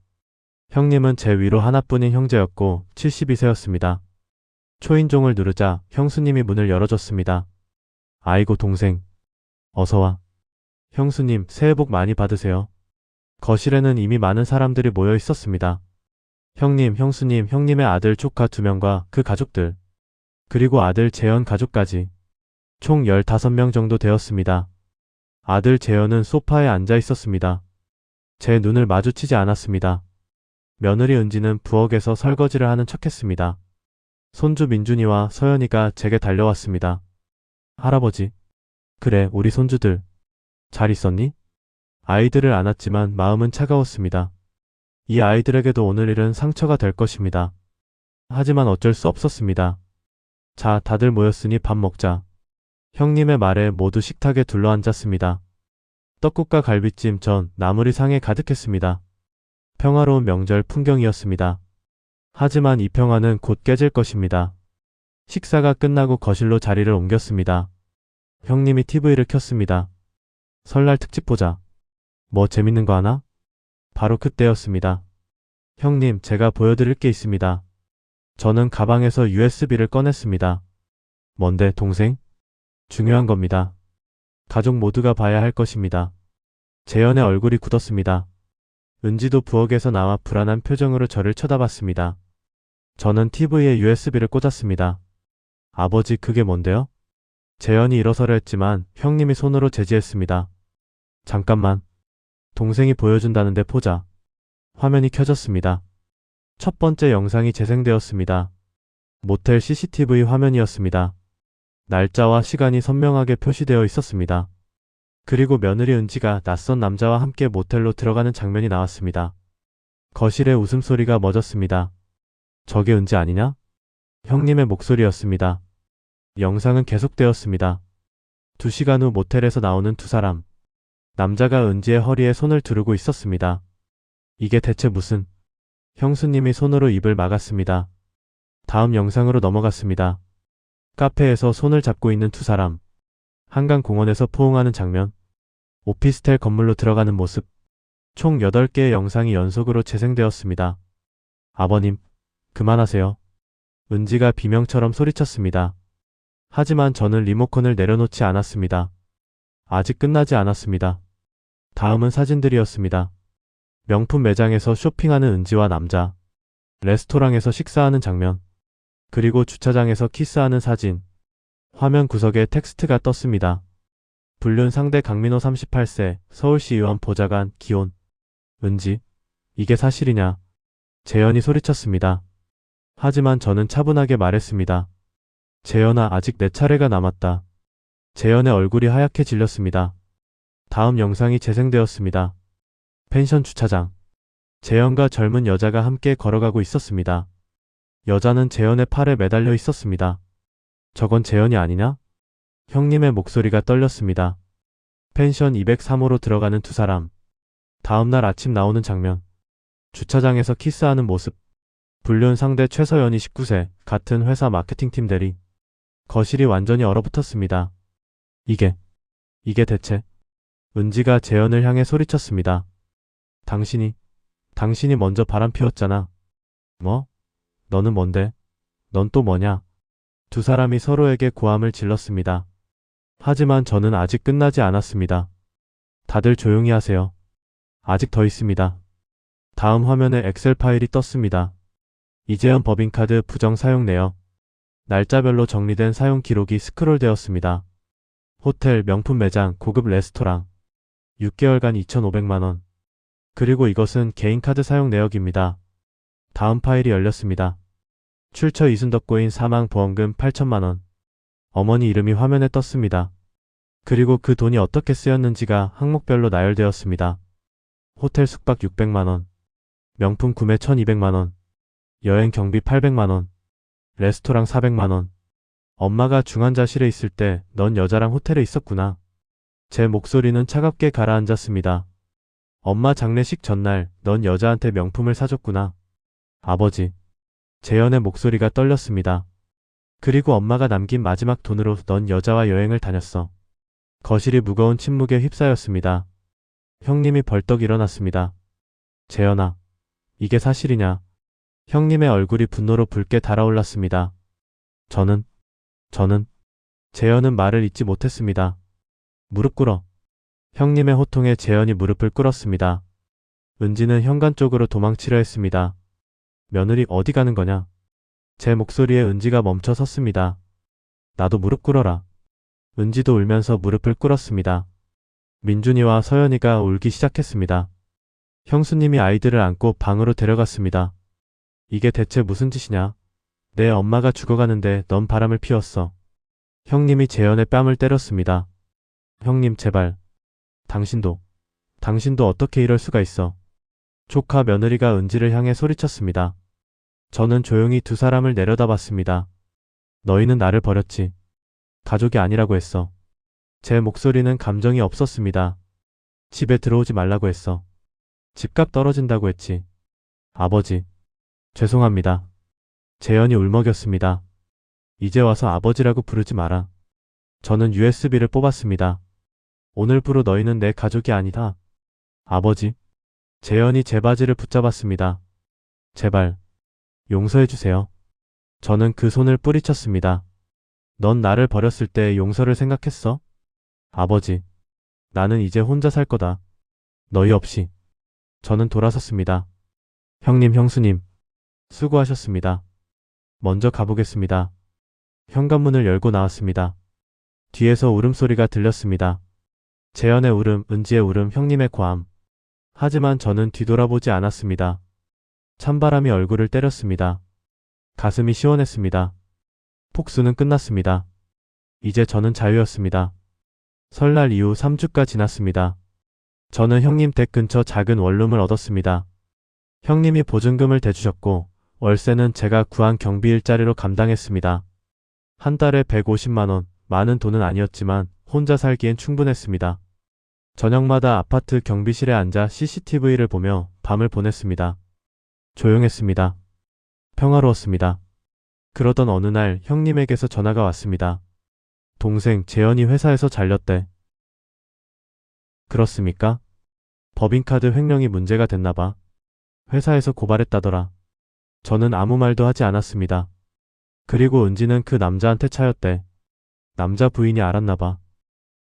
형님은 제 위로 하나뿐인 형제였고 72세였습니다. 초인종을 누르자 형수님이 문을 열어줬습니다. 아이고 동생. 어서와. 형수님 새해 복 많이 받으세요. 거실에는 이미 많은 사람들이 모여 있었습니다. 형님, 형수님, 형님의 아들 조카 2명과 그 가족들. 그리고 아들 재현 가족까지. 총 15명 정도 되었습니다. 아들 재현은 소파에 앉아 있었습니다. 제 눈을 마주치지 않았습니다. 며느리 은지는 부엌에서 설거지를 하는 척했습니다. 손주 민준이와 서연이가 제게 달려왔습니다. 할아버지. 그래, 우리 손주들. 잘 있었니? 아이들을 안았지만 마음은 차가웠습니다. 이 아이들에게도 오늘 일은 상처가 될 것입니다. 하지만 어쩔 수 없었습니다. 자, 다들 모였으니 밥 먹자. 형님의 말에 모두 식탁에 둘러앉았습니다. 떡국과 갈비찜, 전, 나물이 상에 가득했습니다. 평화로운 명절 풍경이었습니다. 하지만 이 평화는 곧 깨질 것입니다. 식사가 끝나고 거실로 자리를 옮겼습니다. 형님이 TV를 켰습니다. 설날 특집 보자. 뭐 재밌는 거 하나? 바로 그때였습니다. 형님, 제가 보여드릴 게 있습니다. 저는 가방에서 USB를 꺼냈습니다. 뭔데, 동생? 중요한 겁니다. 가족 모두가 봐야 할 것입니다. 재현의 얼굴이 굳었습니다. 은지도 부엌에서 나와 불안한 표정으로 저를 쳐다봤습니다. 저는 TV에 USB를 꽂았습니다. 아버지, 그게 뭔데요? 재현이 일어서려 했지만 형님이 손으로 제지했습니다. 잠깐만. 동생이 보여준다는데 보자. 화면이 켜졌습니다. 첫 번째 영상이 재생되었습니다. 모텔 CCTV 화면이었습니다. 날짜와 시간이 선명하게 표시되어 있었습니다. 그리고 며느리 은지가 낯선 남자와 함께 모텔로 들어가는 장면이 나왔습니다. 거실에 웃음소리가 멎었습니다. 저게 은지 아니냐? 형님의 목소리였습니다. 영상은 계속되었습니다. 2시간 후 모텔에서 나오는 두 사람. 남자가 은지의 허리에 손을 두르고 있었습니다. 이게 대체 무슨... 형수님이 손으로 입을 막았습니다. 다음 영상으로 넘어갔습니다. 카페에서 손을 잡고 있는 두 사람. 한강공원에서 포옹하는 장면. 오피스텔 건물로 들어가는 모습. 총 8개의 영상이 연속으로 재생되었습니다. 아버님, 그만하세요. 은지가 비명처럼 소리쳤습니다. 하지만 저는 리모컨을 내려놓지 않았습니다. 아직 끝나지 않았습니다. 다음은 사진들이었습니다. 명품 매장에서 쇼핑하는 은지와 남자. 레스토랑에서 식사하는 장면. 그리고 주차장에서 키스하는 사진. 화면 구석에 텍스트가 떴습니다. 불륜 상대 강민호 38세, 서울시 의원 보좌관, 기혼. 은지, 이게 사실이냐? 재현이 소리쳤습니다. 하지만 저는 차분하게 말했습니다. 재현아, 아직 내 차례가 남았다. 재현의 얼굴이 하얗게 질렸습니다. 다음 영상이 재생되었습니다. 펜션 주차장. 재현과 젊은 여자가 함께 걸어가고 있었습니다. 여자는 재현의 팔에 매달려 있었습니다. 저건 재현이 아니냐? 형님의 목소리가 떨렸습니다. 펜션 203호로 들어가는 두 사람. 다음날 아침 나오는 장면. 주차장에서 키스하는 모습. 불륜 상대 최서연이 19세, 같은 회사 마케팅팀 대리. 거실이 완전히 얼어붙었습니다. 이게 대체... 은지가 재현을 향해 소리쳤습니다. 당신이 먼저 바람 피웠잖아. 뭐? 너는 뭔데? 넌 또 뭐냐? 두 사람이 서로에게 고함을 질렀습니다. 하지만 저는 아직 끝나지 않았습니다. 다들 조용히 하세요. 아직 더 있습니다. 다음 화면에 엑셀 파일이 떴습니다. 이재현 법인카드 부정 사용 내역. 날짜별로 정리된 사용 기록이 스크롤되었습니다. 호텔, 명품 매장, 고급 레스토랑. 6개월간 2,500만원. 그리고 이것은 개인카드 사용 내역입니다. 다음 파일이 열렸습니다. 출처 이순덕 고인 사망 보험금 8천만원. 어머니 이름이 화면에 떴습니다. 그리고 그 돈이 어떻게 쓰였는지가 항목별로 나열되었습니다. 호텔 숙박 600만원. 명품 구매 1,200만원. 여행 경비 800만원. 레스토랑 400만원. 엄마가 중환자실에 있을 때 넌 여자랑 호텔에 있었구나. 제 목소리는 차갑게 가라앉았습니다. 엄마 장례식 전날 넌 여자한테 명품을 사줬구나. 아버지. 재현의 목소리가 떨렸습니다. 그리고 엄마가 남긴 마지막 돈으로 넌 여자와 여행을 다녔어. 거실이 무거운 침묵에 휩싸였습니다. 형님이 벌떡 일어났습니다. 재현아, 이게 사실이냐? 형님의 얼굴이 분노로 붉게 달아올랐습니다. 저는 재현은 말을 잇지 못했습니다. 무릎 꿇어. 형님의 호통에 재현이 무릎을 꿇었습니다. 은지는 현관 쪽으로 도망치려 했습니다. 며느리 어디 가는 거냐? 제 목소리에 은지가 멈춰 섰습니다. 나도 무릎 꿇어라. 은지도 울면서 무릎을 꿇었습니다. 민준이와 서연이가 울기 시작했습니다. 형수님이 아이들을 안고 방으로 데려갔습니다. 이게 대체 무슨 짓이냐? 내 엄마가 죽어가는데 넌 바람을 피웠어. 형님이 재현의 뺨을 때렸습니다. 형님 제발. 당신도 어떻게 이럴 수가 있어. 조카 며느리가 은지를 향해 소리쳤습니다. 저는 조용히 두 사람을 내려다봤습니다. 너희는 나를 버렸지. 가족이 아니라고 했어. 제 목소리는 감정이 없었습니다. 집에 들어오지 말라고 했어. 집값 떨어진다고 했지. 아버지. 죄송합니다. 재현이 울먹였습니다. 이제 와서 아버지라고 부르지 마라. 저는 USB를 뽑았습니다. 오늘부로 너희는 내 가족이 아니다. 아버지. 재현이 제 바지를 붙잡았습니다. 제발. 용서해주세요. 저는 그 손을 뿌리쳤습니다. 넌 나를 버렸을 때 용서를 생각했어? 아버지. 나는 이제 혼자 살 거다. 너희 없이. 저는 돌아섰습니다. 형님, 형수님. 수고하셨습니다. 먼저 가보겠습니다. 현관문을 열고 나왔습니다. 뒤에서 울음소리가 들렸습니다. 재현의 울음, 은지의 울음, 형님의 고함. 하지만 저는 뒤돌아보지 않았습니다. 찬바람이 얼굴을 때렸습니다. 가슴이 시원했습니다. 폭수는 끝났습니다. 이제 저는 자유였습니다. 설날 이후 3주가 지났습니다. 저는 형님 댁 근처 작은 원룸을 얻었습니다. 형님이 보증금을 대주셨고 월세는 제가 구한 경비 일자리로 감당했습니다. 한 달에 150만원, 많은 돈은 아니었지만 혼자 살기엔 충분했습니다. 저녁마다 아파트 경비실에 앉아 CCTV를 보며 밤을 보냈습니다. 조용했습니다. 평화로웠습니다. 그러던 어느 날 형님에게서 전화가 왔습니다. 동생 재현이 회사에서 잘렸대. 그렇습니까? 법인카드 횡령이 문제가 됐나봐. 회사에서 고발했다더라. 저는 아무 말도 하지 않았습니다. 그리고 은지는 그 남자한테 차였대. 남자 부인이 알았나봐.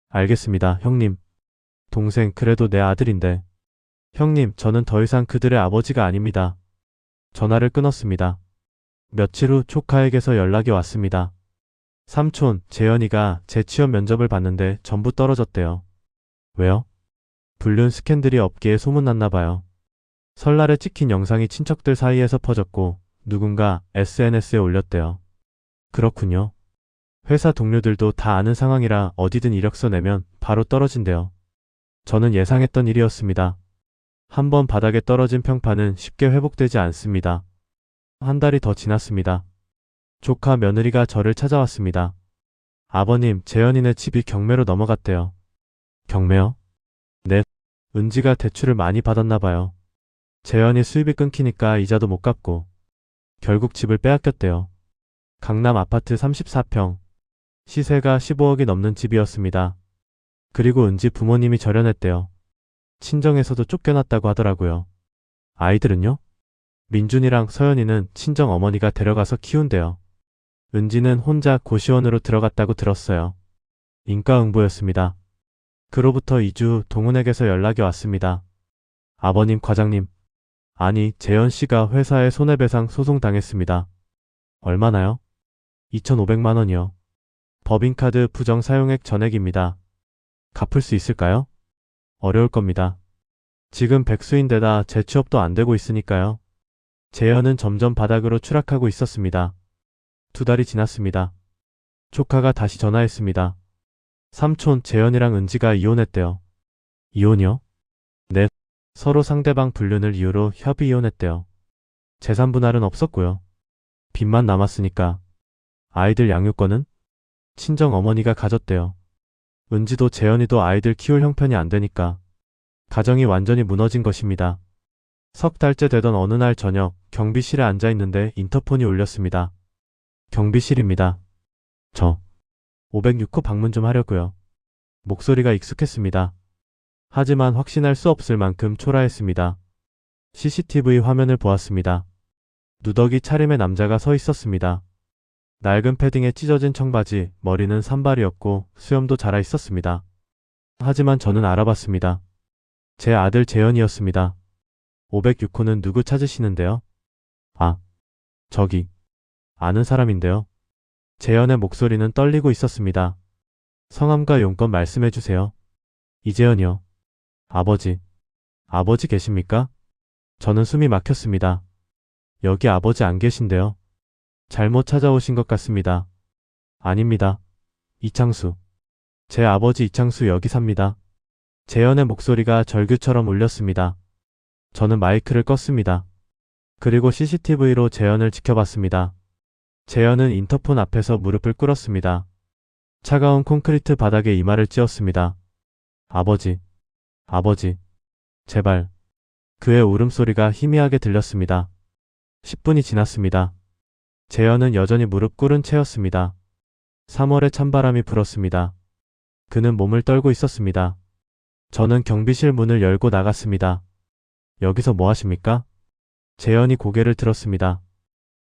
알겠습니다, 형님. 동생 그래도 내 아들인데. 형님, 저는 더 이상 그들의 아버지가 아닙니다. 전화를 끊었습니다. 며칠 후 조카에게서 연락이 왔습니다. 삼촌, 재현이가 재취업 면접을 봤는데 전부 떨어졌대요. 왜요? 불륜 스캔들이 업계에 소문났나봐요. 설날에 찍힌 영상이 친척들 사이에서 퍼졌고 누군가 SNS에 올렸대요. 그렇군요. 회사 동료들도 다 아는 상황이라 어디든 이력서 내면 바로 떨어진대요. 저는 예상했던 일이었습니다. 한번 바닥에 떨어진 평판은 쉽게 회복되지 않습니다. 한 달이 더 지났습니다. 조카 며느리가 저를 찾아왔습니다. 아버님, 재현이네 집이 경매로 넘어갔대요. 경매요? 네. 은지가 대출을 많이 받았나봐요. 재현이 수입이 끊기니까 이자도 못 갚고 결국 집을 빼앗겼대요. 강남 아파트 34평. 시세가 15억이 넘는 집이었습니다. 그리고 은지 부모님이 절연했대요. 친정에서도 쫓겨났다고 하더라고요. 아이들은요? 민준이랑 서연이는 친정 어머니가 데려가서 키운대요. 은지는 혼자 고시원으로 들어갔다고 들었어요. 인과응보였습니다. 그로부터 2주 후 동훈에게서 연락이 왔습니다. 아버님, 과장님. 아니, 재현 씨가 회사에 손해배상 소송 당했습니다. 얼마나요? 2,500만 원이요. 법인카드 부정 사용액 전액입니다. 갚을 수 있을까요? 어려울 겁니다. 지금 백수인데다 재취업도 안 되고 있으니까요. 재현은 점점 바닥으로 추락하고 있었습니다. 2달이 지났습니다. 조카가 다시 전화했습니다. 삼촌, 재현이랑 은지가 이혼했대요. 이혼이요? 네. 서로 상대방 불륜을 이유로 협의 이혼했대요. 재산 분할은 없었고요. 빚만 남았으니까. 아이들 양육권은? 친정 어머니가 가졌대요. 은지도 재현이도 아이들 키울 형편이 안 되니까. 가정이 완전히 무너진 것입니다. 석 달째 되던 어느 날 저녁 경비실에 앉아 있는데 인터폰이 울렸습니다. 경비실입니다. 저 506호 방문 좀 하려고요. 목소리가 익숙했습니다. 하지만 확신할 수 없을 만큼 초라했습니다. CCTV 화면을 보았습니다. 누더기 차림의 남자가 서 있었습니다. 낡은 패딩에 찢어진 청바지, 머리는 산발이었고 수염도 자라 있었습니다. 하지만 저는 알아봤습니다. 제 아들 재현이었습니다. 506호는 누구 찾으시는데요? 아, 저기, 아는 사람인데요. 재현의 목소리는 떨리고 있었습니다. 성함과 용건 말씀해주세요. 이재현이요. 아버지 계십니까? 저는 숨이 막혔습니다. 여기 아버지 안 계신데요. 잘못 찾아오신 것 같습니다. 아닙니다. 이창수. 제 아버지 이창수 여기 삽니다. 재현의 목소리가 절규처럼 울렸습니다. 저는 마이크를 껐습니다. 그리고 CCTV로 재현을 지켜봤습니다. 재현은 인터폰 앞에서 무릎을 꿇었습니다. 차가운 콘크리트 바닥에 이마를 찧었습니다. 아버지, 아버지, 제발. 그의 울음소리가 희미하게 들렸습니다. 10분이 지났습니다. 재현은 여전히 무릎 꿇은 채였습니다. 3월의 찬바람이 불었습니다. 그는 몸을 떨고 있었습니다. 저는 경비실 문을 열고 나갔습니다. 여기서 뭐 하십니까? 재현이 고개를 들었습니다.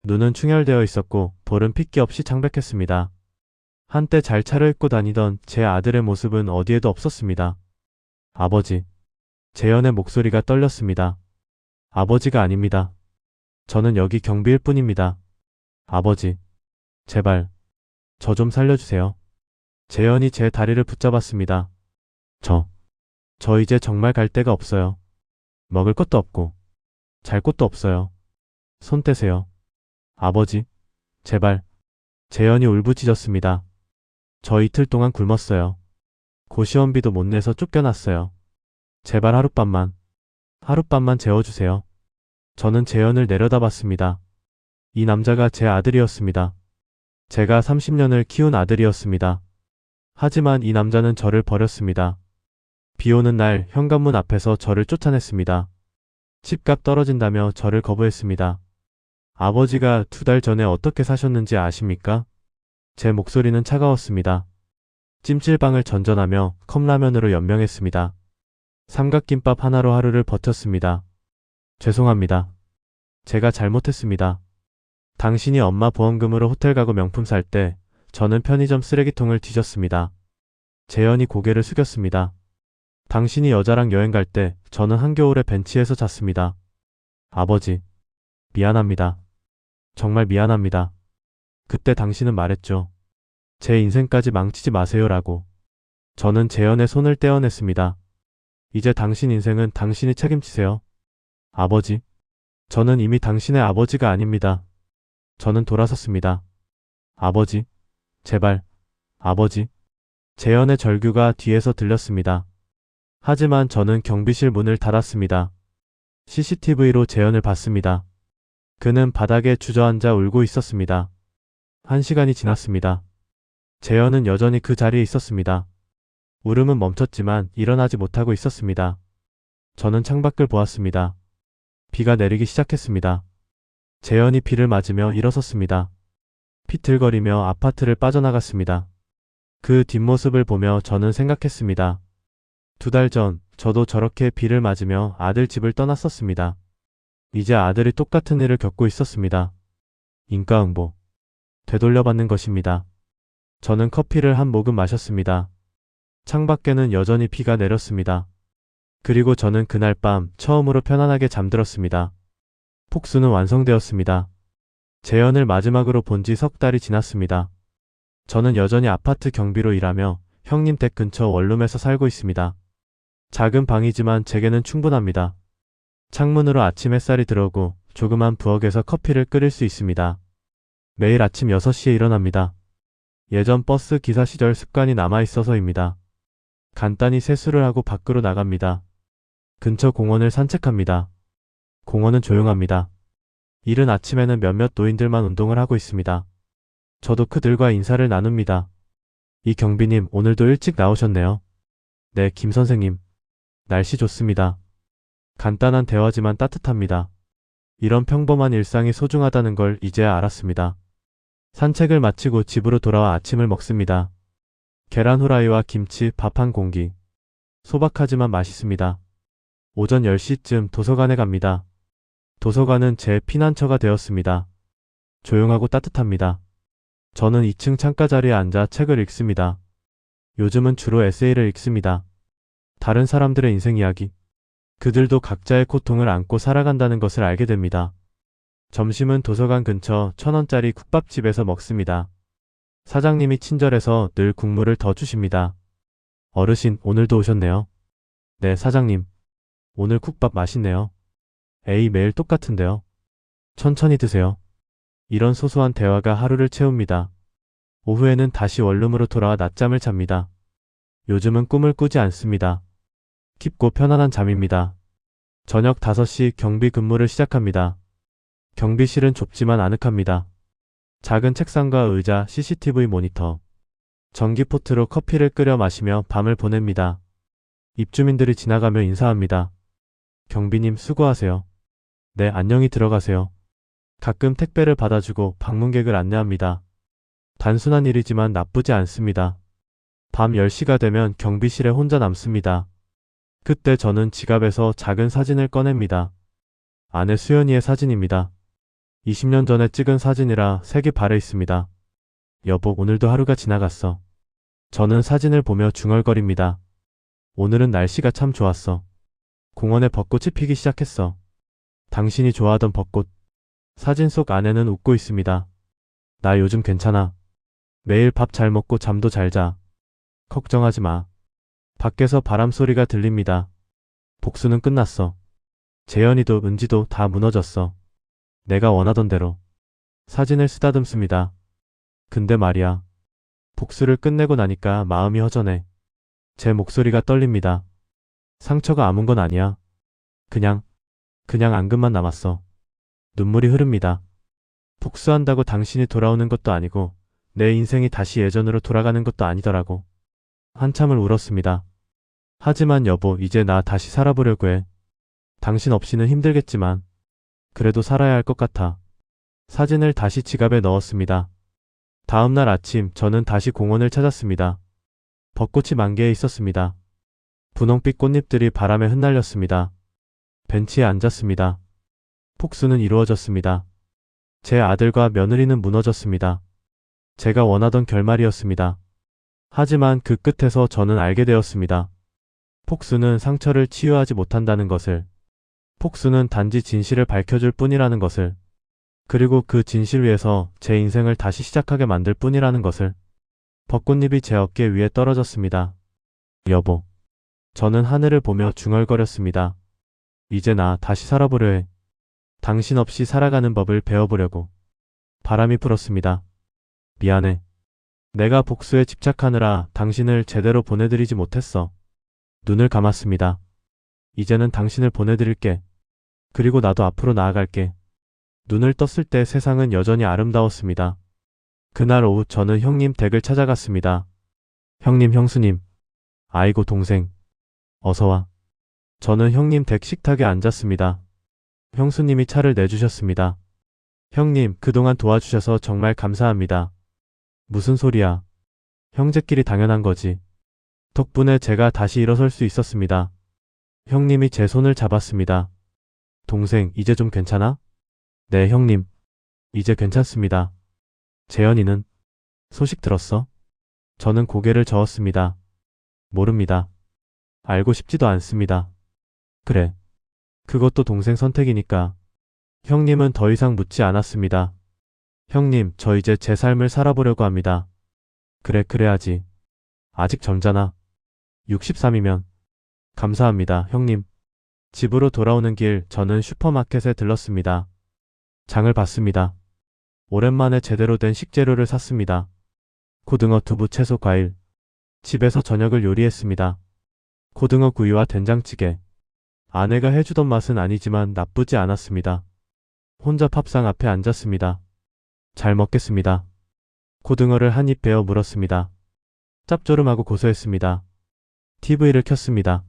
눈은 충혈되어 있었고 볼은 핏기 없이 창백했습니다. 한때 잘 차려입고 다니던 제 아들의 모습은 어디에도 없었습니다. 아버지. 재현의 목소리가 떨렸습니다. 아버지가 아닙니다. 저는 여기 경비일 뿐입니다. 아버지. 제발. 저 좀 살려주세요. 재현이 제 다리를 붙잡았습니다. 저 이제 정말 갈 데가 없어요. 먹을 것도 없고 잘 곳도 없어요. 손 떼세요. 아버지. 제발. 재현이 울부짖었습니다. 저 이틀 동안 굶었어요. 고시원비도 못 내서 쫓겨났어요. 제발 하룻밤만 재워주세요. 저는 재현을 내려다봤습니다. 이 남자가 제 아들이었습니다. 제가 30년을 키운 아들이었습니다. 하지만 이 남자는 저를 버렸습니다. 비 오는 날 현관문 앞에서 저를 쫓아냈습니다. 집값 떨어진다며 저를 거부했습니다. 아버지가 2달 전에 어떻게 사셨는지 아십니까? 제 목소리는 차가웠습니다. 찜질방을 전전하며 컵라면으로 연명했습니다. 삼각김밥 하나로 하루를 버텼습니다. 죄송합니다. 제가 잘못했습니다. 당신이 엄마 보험금으로 호텔 가구 명품 살 때 저는 편의점 쓰레기통을 뒤졌습니다. 재현이 고개를 숙였습니다. 당신이 여자랑 여행 갈 때 저는 한겨울에 벤치에서 잤습니다. 아버지. 미안합니다. 정말 미안합니다. 그때 당신은 말했죠. 제 인생까지 망치지 마세요라고. 저는 재현의 손을 떼어냈습니다. 이제 당신 인생은 당신이 책임지세요. 아버지. 저는 이미 당신의 아버지가 아닙니다. 저는 돌아섰습니다. 아버지. 제발. 아버지. 재현의 절규가 뒤에서 들렸습니다. 하지만 저는 경비실 문을 닫았습니다. CCTV로 재현을 봤습니다. 그는 바닥에 주저앉아 울고 있었습니다. 1시간이 지났습니다. 재현은 여전히 그 자리에 있었습니다. 울음은 멈췄지만 일어나지 못하고 있었습니다. 저는 창밖을 보았습니다. 비가 내리기 시작했습니다. 재현이 비를 맞으며 일어섰습니다. 비틀거리며 아파트를 빠져나갔습니다. 그 뒷모습을 보며 저는 생각했습니다. 2달 전 저도 저렇게 비를 맞으며 아들 집을 떠났었습니다. 이제 아들이 똑같은 일을 겪고 있었습니다. 인과응보. 되돌려받는 것입니다. 저는 커피를 한 모금 마셨습니다. 창밖에는 여전히 비가 내렸습니다. 그리고 저는 그날 밤 처음으로 편안하게 잠들었습니다. 폭수는 완성되었습니다. 재현을 마지막으로 본 지 3달이 지났습니다. 저는 여전히 아파트 경비로 일하며 형님 댁 근처 원룸에서 살고 있습니다. 작은 방이지만 제게는 충분합니다. 창문으로 아침 햇살이 들어오고 조그만 부엌에서 커피를 끓일 수 있습니다. 매일 아침 6시에 일어납니다. 예전 버스 기사 시절 습관이 남아있어서입니다. 간단히 세수를 하고 밖으로 나갑니다. 근처 공원을 산책합니다. 공원은 조용합니다. 이른 아침에는 몇몇 노인들만 운동을 하고 있습니다. 저도 그들과 인사를 나눕니다. 이 경비님 오늘도 일찍 나오셨네요. 네, 김 선생님. 날씨 좋습니다. 간단한 대화지만 따뜻합니다. 이런 평범한 일상이 소중하다는 걸 이제야 알았습니다. 산책을 마치고 집으로 돌아와 아침을 먹습니다. 계란 후라이와 김치, 밥 한 공기. 소박하지만 맛있습니다. 오전 10시쯤 도서관에 갑니다. 도서관은 제 피난처가 되었습니다. 조용하고 따뜻합니다. 저는 2층 창가 자리에 앉아 책을 읽습니다. 요즘은 주로 에세이를 읽습니다. 다른 사람들의 인생 이야기. 그들도 각자의 고통을 안고 살아간다는 것을 알게 됩니다. 점심은 도서관 근처 1,000원짜리 국밥집에서 먹습니다. 사장님이 친절해서 늘 국물을 더 주십니다. 어르신, 오늘도 오셨네요. 네, 사장님. 오늘 국밥 맛있네요. 에이, 매일 똑같은데요. 천천히 드세요. 이런 소소한 대화가 하루를 채웁니다. 오후에는 다시 원룸으로 돌아와 낮잠을 잡니다. 요즘은 꿈을 꾸지 않습니다. 깊고 편안한 잠입니다. 저녁 5시 경비 근무를 시작합니다. 경비실은 좁지만 아늑합니다. 작은 책상과 의자, CCTV 모니터, 전기포트로 커피를 끓여 마시며 밤을 보냅니다. 입주민들이 지나가며 인사합니다. 경비님 수고하세요. 네, 안녕히 들어가세요. 가끔 택배를 받아주고 방문객을 안내합니다. 단순한 일이지만 나쁘지 않습니다. 밤 10시가 되면 경비실에 혼자 남습니다. 그때 저는 지갑에서 작은 사진을 꺼냅니다. 아내 수연이의 사진입니다. 20년 전에 찍은 사진이라 색이 바래 있습니다. 여보, 오늘도 하루가 지나갔어. 저는 사진을 보며 중얼거립니다. 오늘은 날씨가 참 좋았어. 공원에 벚꽃이 피기 시작했어. 당신이 좋아하던 벚꽃. 사진 속 아내는 웃고 있습니다. 나 요즘 괜찮아. 매일 밥 잘 먹고 잠도 잘 자. 걱정하지 마. 밖에서 바람 소리가 들립니다. 복수는 끝났어. 재현이도 은지도 다 무너졌어. 내가 원하던 대로. 사진을 쓰다듬습니다. 근데 말이야. 복수를 끝내고 나니까 마음이 허전해. 제 목소리가 떨립니다. 상처가 아문 건 아니야. 그냥 앙금만 남았어. 눈물이 흐릅니다. 복수한다고 당신이 돌아오는 것도 아니고 내 인생이 다시 예전으로 돌아가는 것도 아니더라고. 한참을 울었습니다. 하지만 여보, 이제 나 다시 살아보려고 해. 당신 없이는 힘들겠지만 그래도 살아야 할 것 같아. 사진을 다시 지갑에 넣었습니다. 다음날 아침 저는 다시 공원을 찾았습니다. 벚꽃이 만개해 있었습니다. 분홍빛 꽃잎들이 바람에 흩날렸습니다. 벤치에 앉았습니다. 폭수는 이루어졌습니다. 제 아들과 며느리는 무너졌습니다. 제가 원하던 결말이었습니다. 하지만 그 끝에서 저는 알게 되었습니다. 폭수는 상처를 치유하지 못한다는 것을. 폭수는 단지 진실을 밝혀줄 뿐이라는 것을. 그리고 그 진실 위에서 제 인생을 다시 시작하게 만들 뿐이라는 것을. 벚꽃잎이 제 어깨 위에 떨어졌습니다. 여보. 저는 하늘을 보며 중얼거렸습니다. 이제 나 다시 살아보려 해. 당신 없이 살아가는 법을 배워보려고. 바람이 불었습니다. 미안해. 내가 복수에 집착하느라 당신을 제대로 보내드리지 못했어. 눈을 감았습니다. 이제는 당신을 보내드릴게. 그리고 나도 앞으로 나아갈게. 눈을 떴을 때 세상은 여전히 아름다웠습니다. 그날 오후 저는 형님 댁을 찾아갔습니다. 형님, 형수님. 아이고, 동생. 어서와. 저는 형님 댁 식탁에 앉았습니다. 형수님이 차를 내주셨습니다. 형님, 그동안 도와주셔서 정말 감사합니다. 무슨 소리야. 형제끼리 당연한 거지. 덕분에 제가 다시 일어설 수 있었습니다. 형님이 제 손을 잡았습니다. 동생, 이제 좀 괜찮아? 네, 형님. 이제 괜찮습니다. 재현이는? 소식 들었어? 저는 고개를 저었습니다. 모릅니다. 알고 싶지도 않습니다. 그래. 그것도 동생 선택이니까. 형님은 더 이상 묻지 않았습니다. 형님, 저 이제 제 삶을 살아보려고 합니다. 그래, 그래야지. 아직 젊잖아. 63이면. 감사합니다, 형님. 집으로 돌아오는 길 저는 슈퍼마켓에 들렀습니다. 장을 봤습니다. 오랜만에 제대로 된 식재료를 샀습니다. 고등어, 두부, 채소, 과일. 집에서 저녁을 요리했습니다. 고등어 구이와 된장찌개. 아내가 해주던 맛은 아니지만 나쁘지 않았습니다. 혼자 밥상 앞에 앉았습니다. 잘 먹겠습니다. 고등어를 한 입 베어 물었습니다. 짭조름하고 고소했습니다. TV를 켰습니다.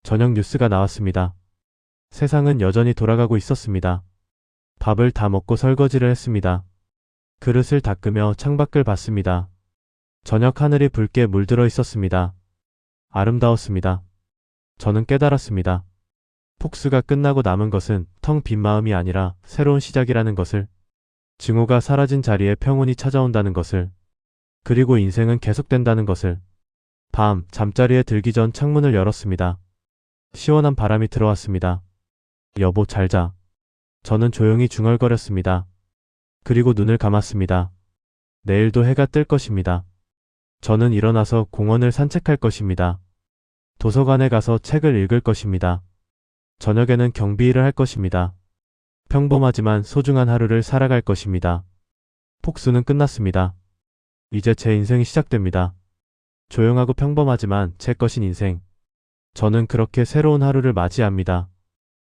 저녁 뉴스가 나왔습니다. 세상은 여전히 돌아가고 있었습니다. 밥을 다 먹고 설거지를 했습니다. 그릇을 닦으며 창밖을 봤습니다. 저녁 하늘이 붉게 물들어 있었습니다. 아름다웠습니다. 저는 깨달았습니다. 폭수가 끝나고 남은 것은 텅 빈 마음이 아니라 새로운 시작이라는 것을. 증오가 사라진 자리에 평온이 찾아온다는 것을. 그리고 인생은 계속된다는 것을. 밤, 잠자리에 들기 전 창문을 열었습니다. 시원한 바람이 들어왔습니다. 여보, 잘 자. 저는 조용히 중얼거렸습니다. 그리고 눈을 감았습니다. 내일도 해가 뜰 것입니다. 저는 일어나서 공원을 산책할 것입니다. 도서관에 가서 책을 읽을 것입니다. 저녁에는 경비 일을 할 것입니다. 평범하지만 소중한 하루를 살아갈 것입니다. 폭수는 끝났습니다. 이제 제 인생이 시작됩니다. 조용하고 평범하지만 제 것인 인생. 저는 그렇게 새로운 하루를 맞이합니다.